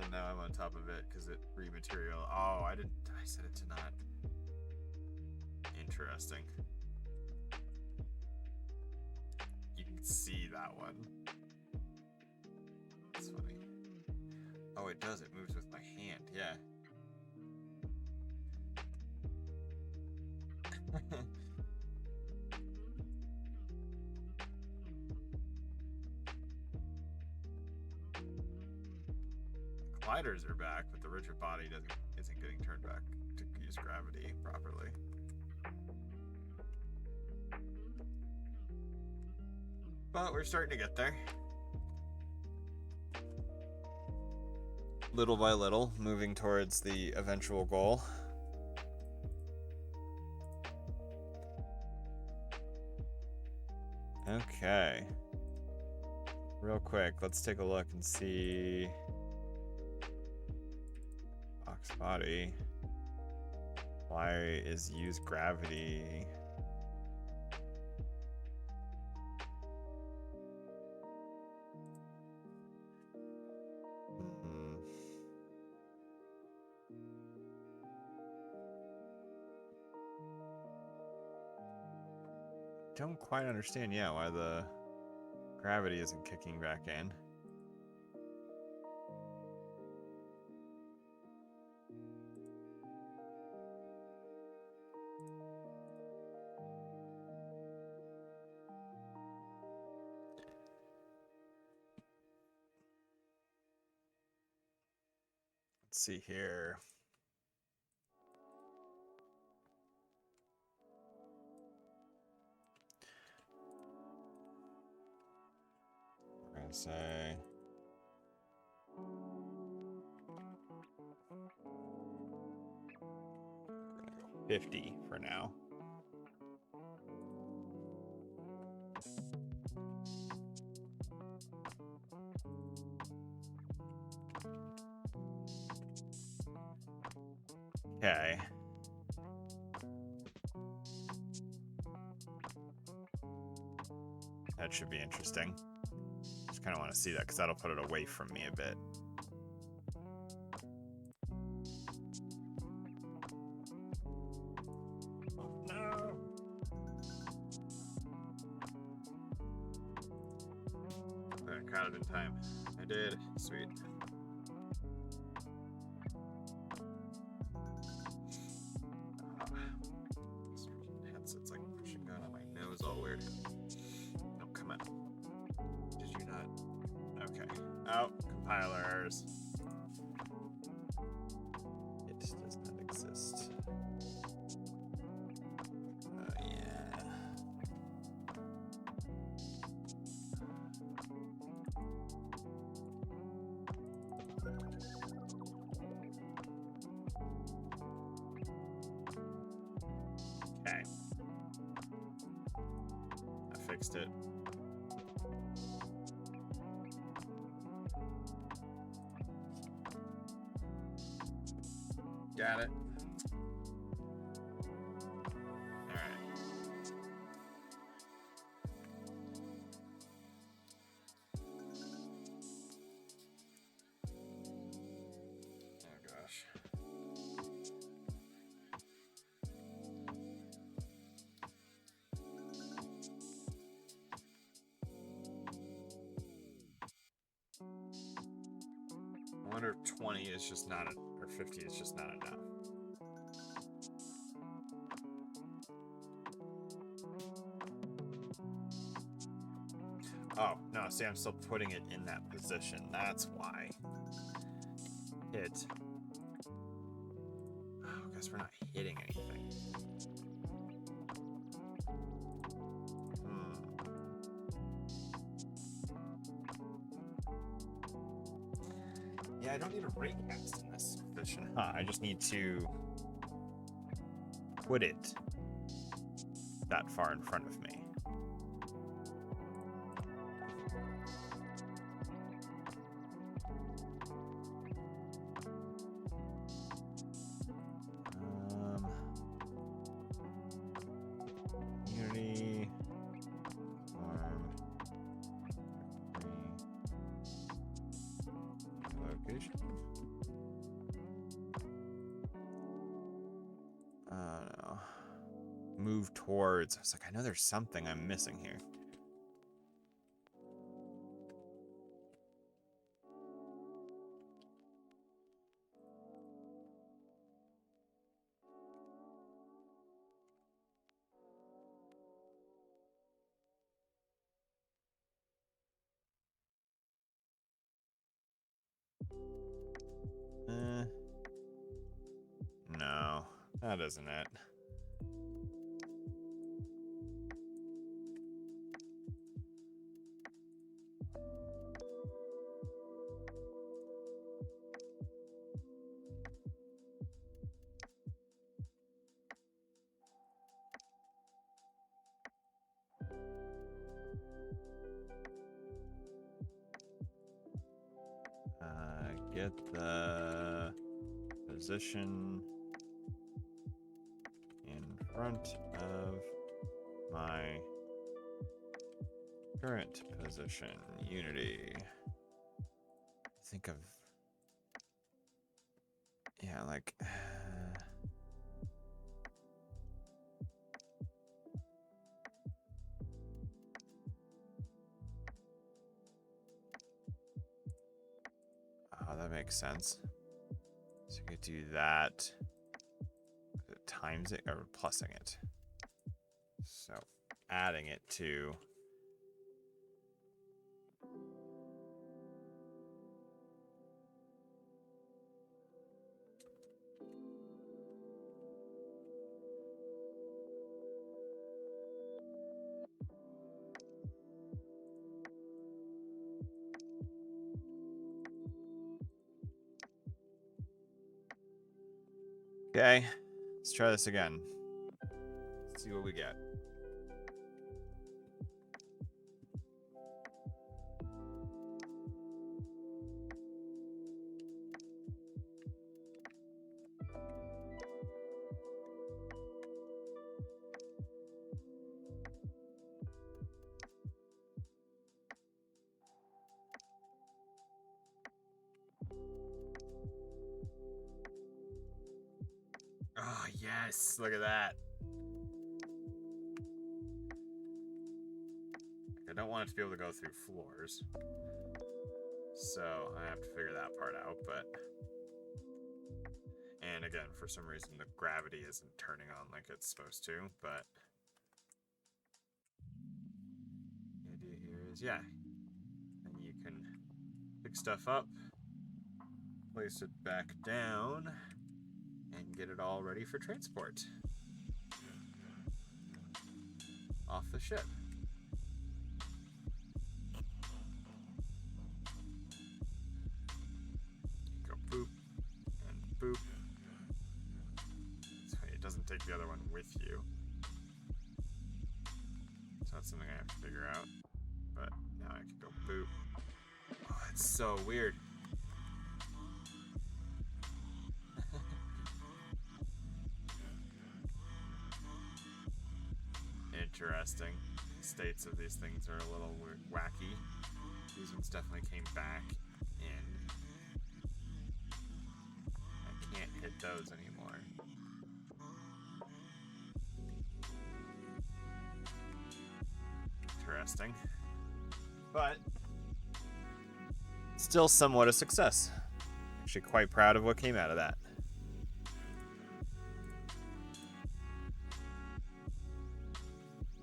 And now I'm on top of it because it rematerial. Oh, I set it to not. Interesting. You can see that one. That's funny. Oh, it does. It moves with my hand. Yeah. Gliders are back, but the rigid body isn't getting turned back to use gravity properly. But we're starting to get there. Little by little, moving towards the eventual goal. Okay. Real quick, let's take a look and see. Box body. Why is use gravity? Don't quite understand, yeah, why the gravity isn't kicking back in. Let's see here. We're gonna say 50 for now. Okay. That should be interesting. Just kind of want to see that because that'll put it away from me a bit. No. I caught it in time. I did. Sweet. Headset's like pushing down on my nose all weird. Oh, come on. Did you not? Okay. Oh, compilers. It does not exist. Yeah. Okay. I fixed it. Got it. All right. Oh gosh. I wonder if 20 is just not, or 50 is just not enough. Oh, no, see, I'm still putting it in that position. That's why. Oh, I guess we're not hitting anything. Yeah, I don't need a raycast in this position. Huh, I just need to put it that far in front of me. Unity. Location. No. Move towards. I was like, I know there's something I'm missing here. No, that isn't it. Get the position in front of my current position. Unity. Think of, yeah, like oh, that makes sense. So you could do that times it or plusing it. So adding it to okay, let's try this again. Let's see what we get. Oh, yes, look at that. I don't want it to be able to go through floors, so I have to figure that part out, but... And again, for some reason, the gravity isn't turning on like it's supposed to, but... The idea here is, yeah, and you can pick stuff up, place it back down, and get it all ready for transport. Off the ship. Go boop, and boop. So it doesn't take the other one with you. So that's something I have to figure out. But now I can go boop. Oh, it's so weird. Interesting. The states of these things are a little wacky. These ones definitely came back, and I can't hit those anymore. Interesting. But still somewhat a success. Actually quite proud of what came out of that.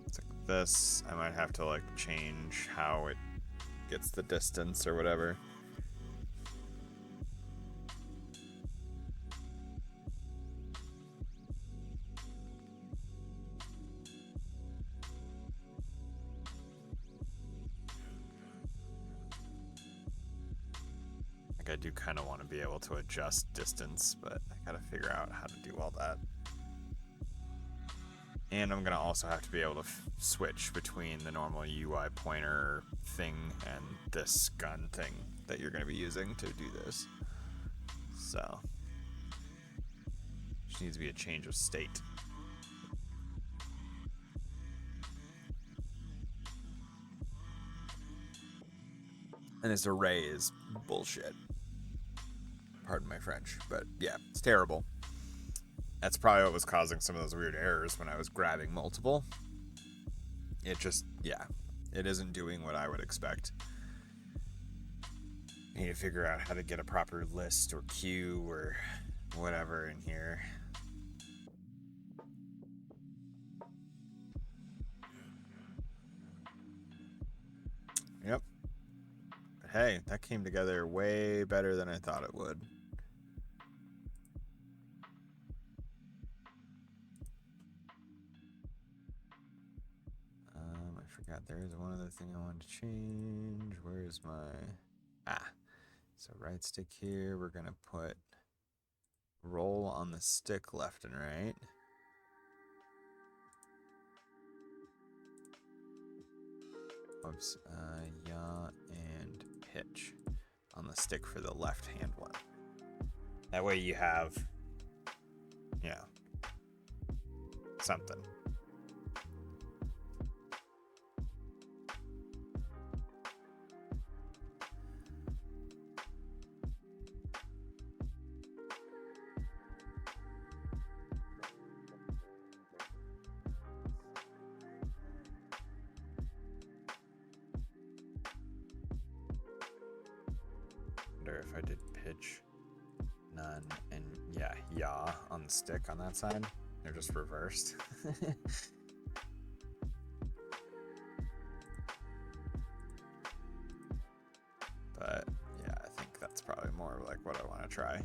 It's like this. I might have to like change how it gets the distance or whatever. I do kind of want to be able to adjust distance, but I gotta figure out how to do all that. And I'm gonna also have to be able to switch between the normal UI pointer thing and this gun thing that you're gonna be using to do this. So, just needs to be a change of state. And this array is bullshit. Pardon my French, but yeah, it's terrible. That's probably what was causing some of those weird errors when I was grabbing multiple. It just, yeah, it isn't doing what I would expect. I need to figure out how to get a proper list or queue or whatever in here. Yep. But hey, that came together way better than I thought it would. I forgot there is one other thing I wanted to change. Where is my... So right stick here, we're going to put roll on the stick left and right. Oops, yaw and pitch on the stick for the left hand one. That way you have, something. Wonder if I did pitch, none, and yaw on the stick on that side. They're just reversed. But yeah, I think that's probably more like what I want to try.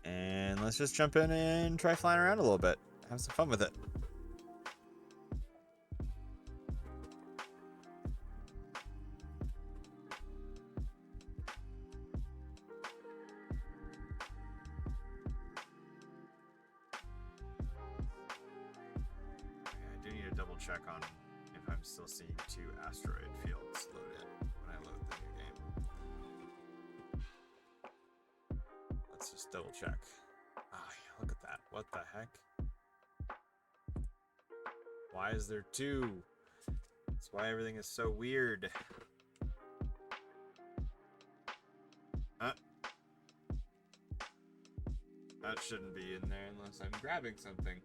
And let's just jump in and try flying around a little bit. Have some fun with it. I do need to double check on if I'm still seeing 2 asteroid fields loaded when I load the new game. Let's just double check. Ah, yeah, look at that. What the heck? Why is there 2? That's why everything is so weird. That shouldn't be in there unless I'm grabbing something.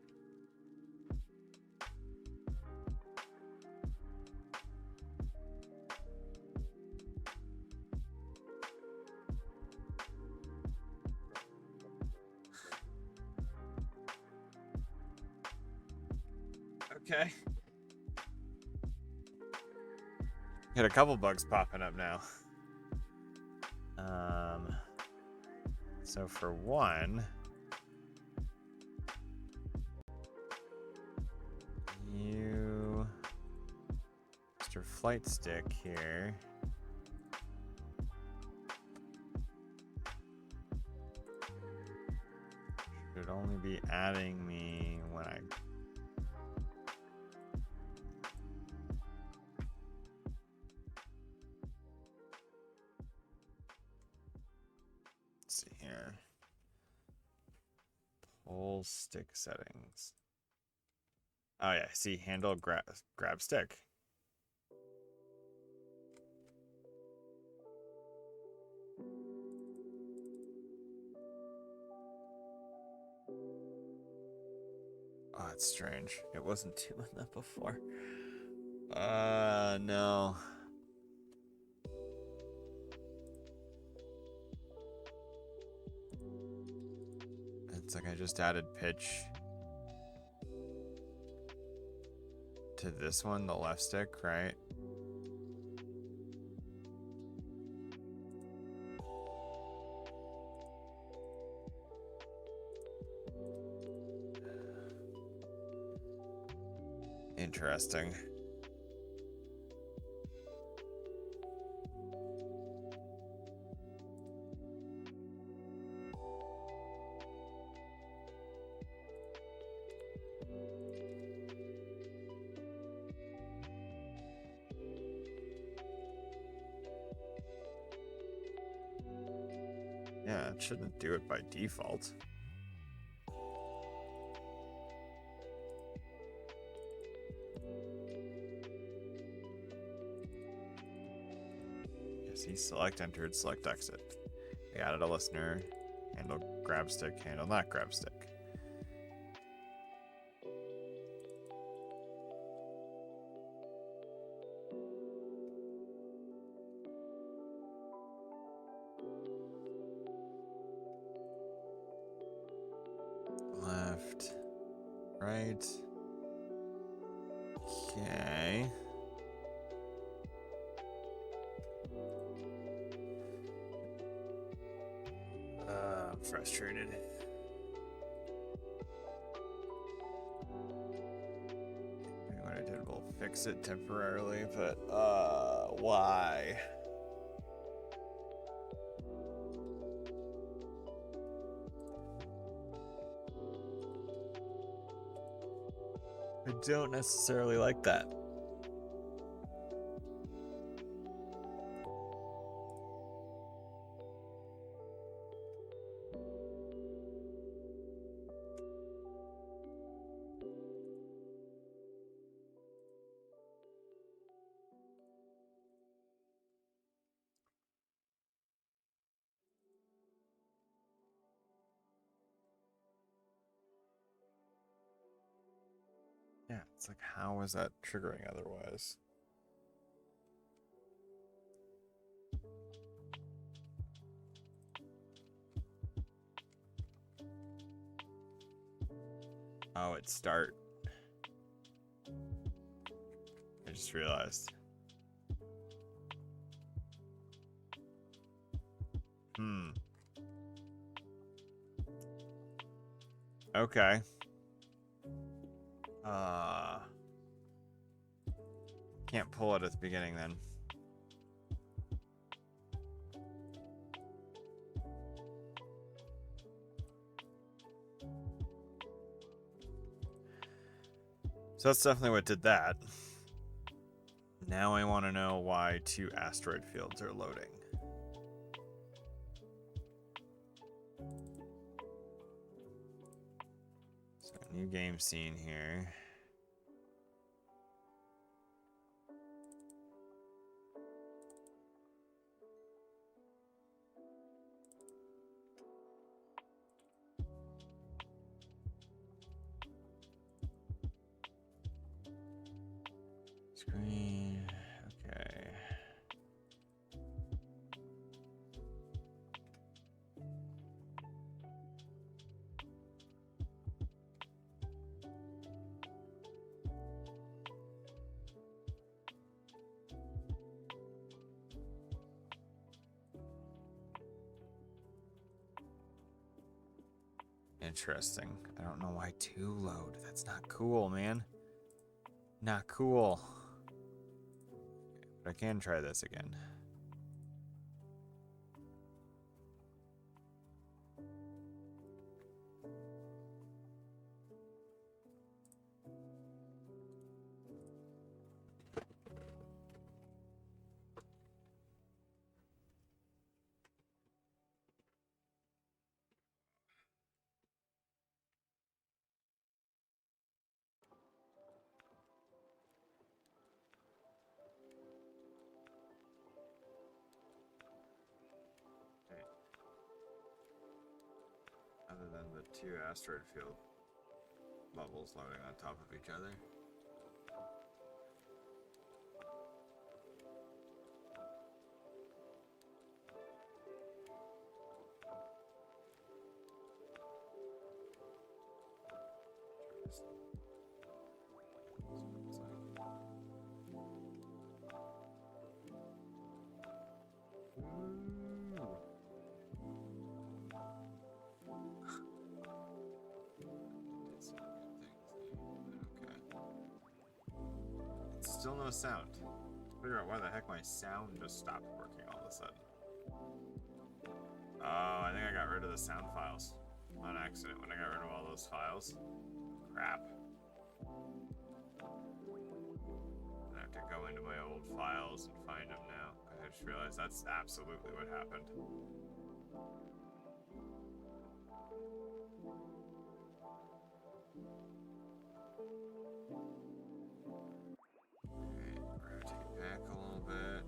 Okay. Got a couple bugs popping up now. So for one, Mr. Flight Stick here. Should only be adding me when I see here. Pull stick settings. Oh yeah, see handle grab stick. Oh, that's strange. It wasn't doing that before. No. It's like I just added pitch to this one, the left stick, right? Interesting. Yeah, it shouldn't do it by default. See, select entered, select exit. I added a listener, handle grab stick, handle not grab stick. Left, right. Okay. I'm frustrated. Maybe what I did will fix it temporarily, but why? I don't necessarily like that. Yeah, it's like, how is that triggering otherwise? Oh, it start. I just realized. Okay. Can't pull it at the beginning then. So that's definitely what did that. Now I want to know why 2 asteroid fields are loading. So new game scene here. Screen. Okay. Interesting. I don't know why 2 load. That's not cool, man. Not cool. But I can try this again. Other than the 2 asteroid field bubbles loading on top of each other. Still no sound. Figure out why the heck my sound just stopped working all of a sudden. Oh, I think I got rid of the sound files on accident when I got rid of all those files. Crap. I have to go into my old files and find them now. I just realized that's absolutely what happened. Rotate back a little bit.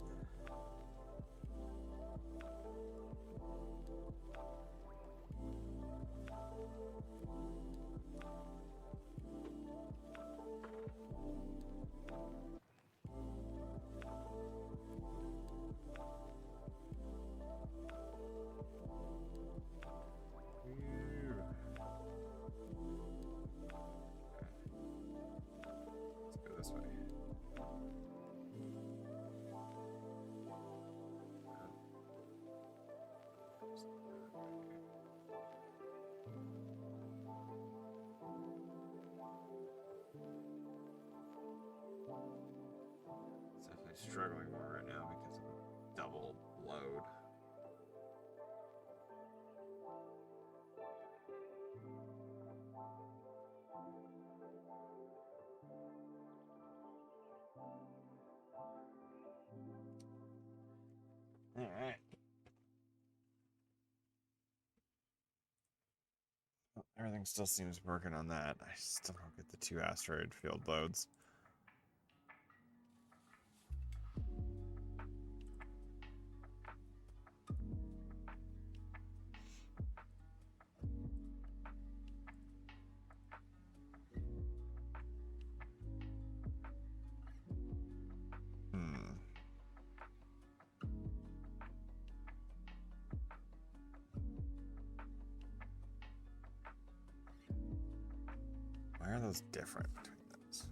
Let's go this way. It's definitely struggling more right now because of the double load. Alright. Everything still seems working on that. I still don't get the 2 asteroid field loads. is different between those?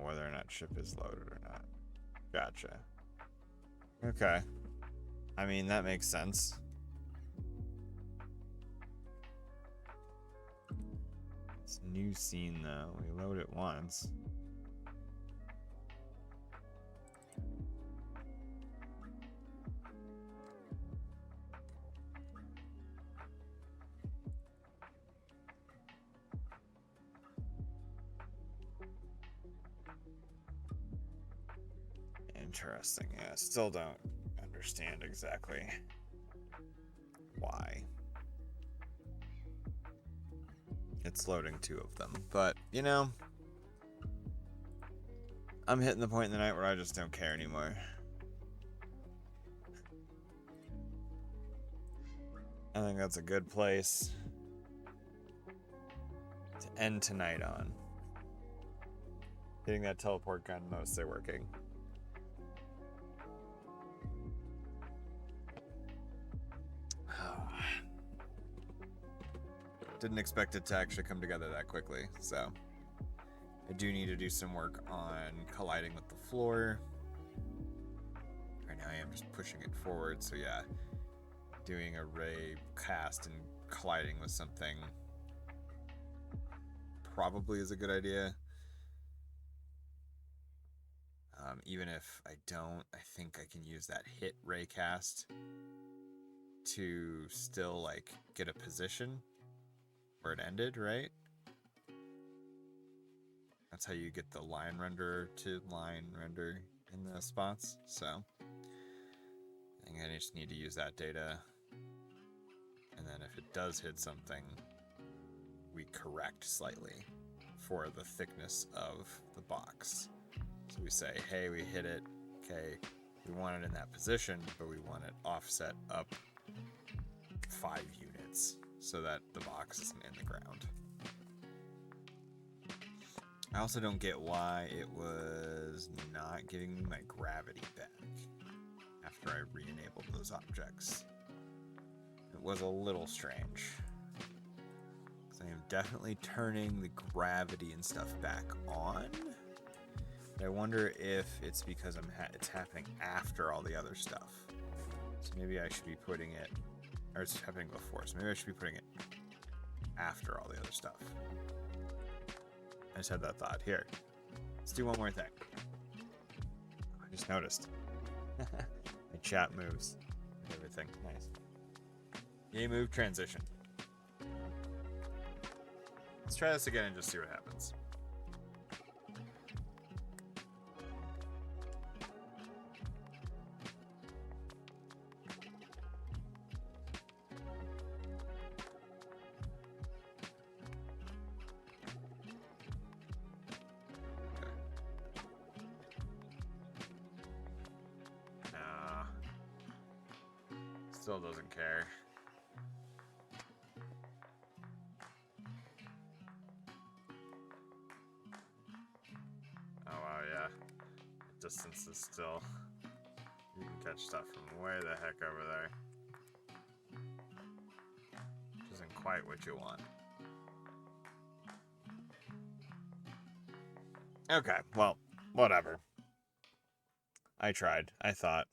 Whether or not ship is loaded or not. Gotcha. Okay. I mean, that makes sense. It's a new scene, though. We load it once. Interesting. Yeah, still don't understand exactly why it's loading two of them. But, you know, I'm hitting the point in the night where I just don't care anymore. I think that's a good place to end tonight on. Getting that teleport gun mostly working. Didn't expect it to actually come together that quickly, so I do need to do some work on colliding with the floor. Right now I am just pushing it forward, so yeah, doing a ray cast and colliding with something probably is a good idea. Even if I don't, I think I can use that hit ray cast to still like get a position where it ended, right? That's how you get the line render to line render in the spots. So I think I just need to use that data. And then if it does hit something, we correct slightly for the thickness of the box. So we say, hey, we hit it. Okay, we want it in that position, but we want it offset up 5 units so that the box isn't in the ground. I also don't get why it was not giving me my gravity back after I re-enabled those objects. It was a little strange. I am definitely turning the gravity and stuff back on. But I wonder if it's because it's happening after all the other stuff. So maybe I should be putting it, or it's happening before, so maybe I should be putting it after all the other stuff. I just had that thought. Here, let's do one more thing. I just noticed. My chat moves. Everything. Nice. Game move transition. Let's try this again and just see what happens. Still doesn't care. Oh wow, yeah. Distance is still... You can catch stuff from way the heck over there. Which isn't quite what you want. Okay, well, whatever. I tried. I thought.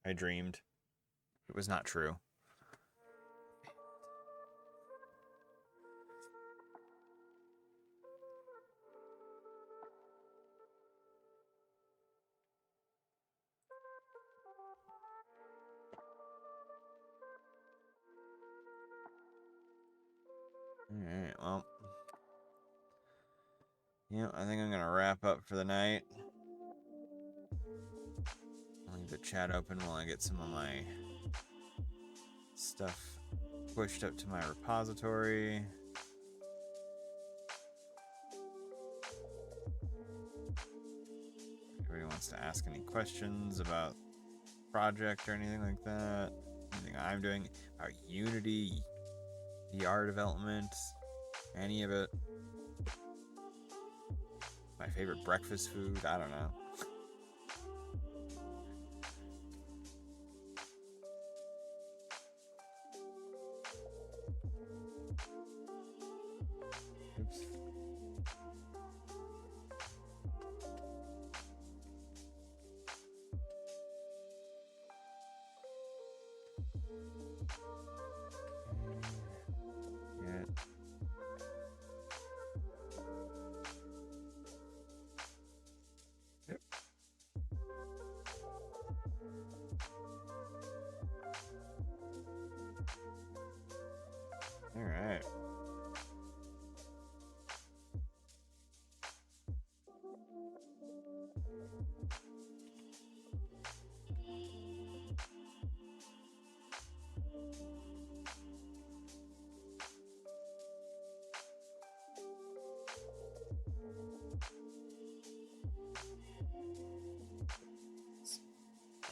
I dreamed. It was not true. Alright, well. Yeah, I think I'm going to wrap up for the night. I'll leave the chat open while I get some of my stuff pushed up to my repository. Anybody wants to ask any questions about project or anything like that? Anything I'm doing about Unity, VR development, any of it? My favorite breakfast food? I don't know.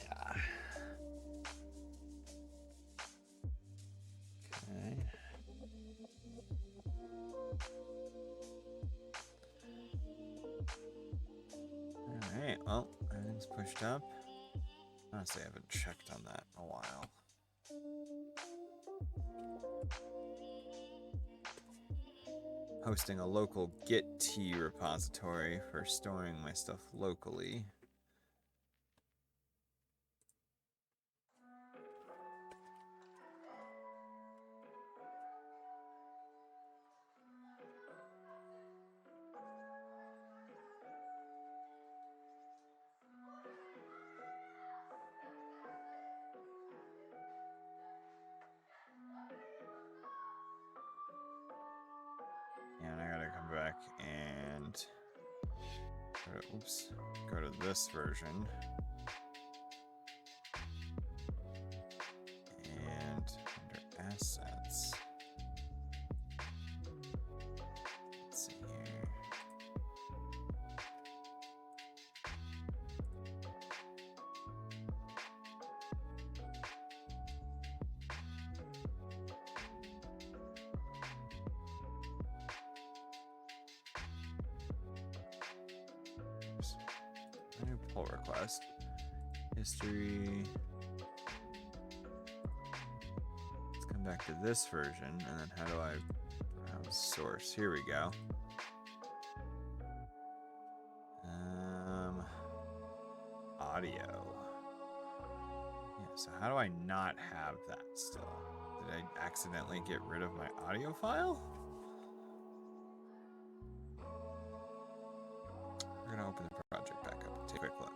Yeah. Okay. Alright, well, everything's pushed up. Honestly, I haven't checked on that in a while. Hosting a local Git repository for storing my stuff locally. And I gotta come back and go to this version. And under assets, let's see here. A new pull request. History. Let's come back to this version, and then how do I browse source? Here we go. Audio. Yeah, so how do I not have that still? Did I accidentally get rid of my audio file? We're gonna open the project back up and take a quick look.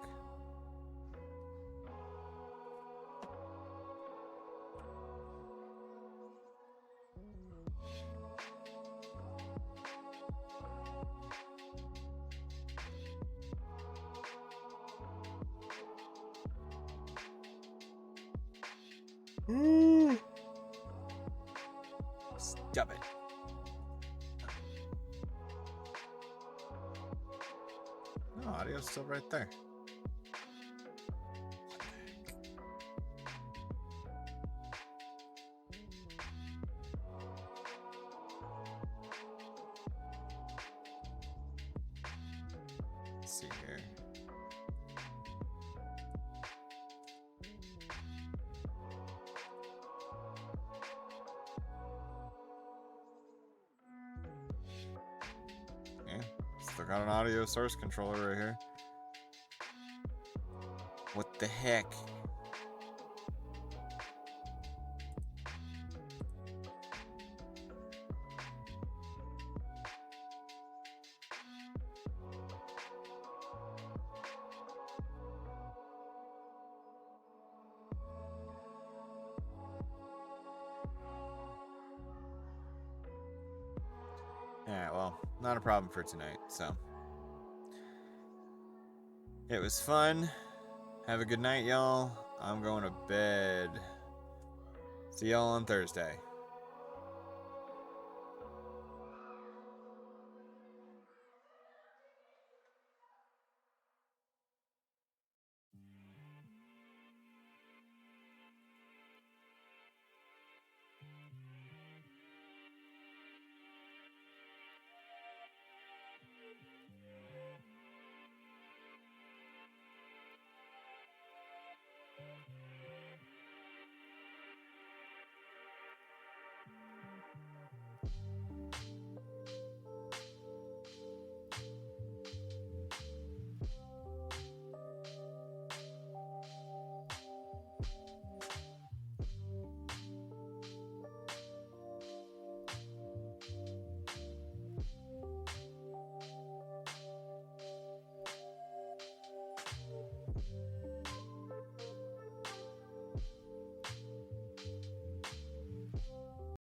Stop it. No, audio's still right there. Let's see here. Okay, still got an audio source controller right here. What the heck? Yeah, well, not a problem for tonight, so. It was fun. Have a good night, y'all. I'm going to bed. See y'all on Thursday.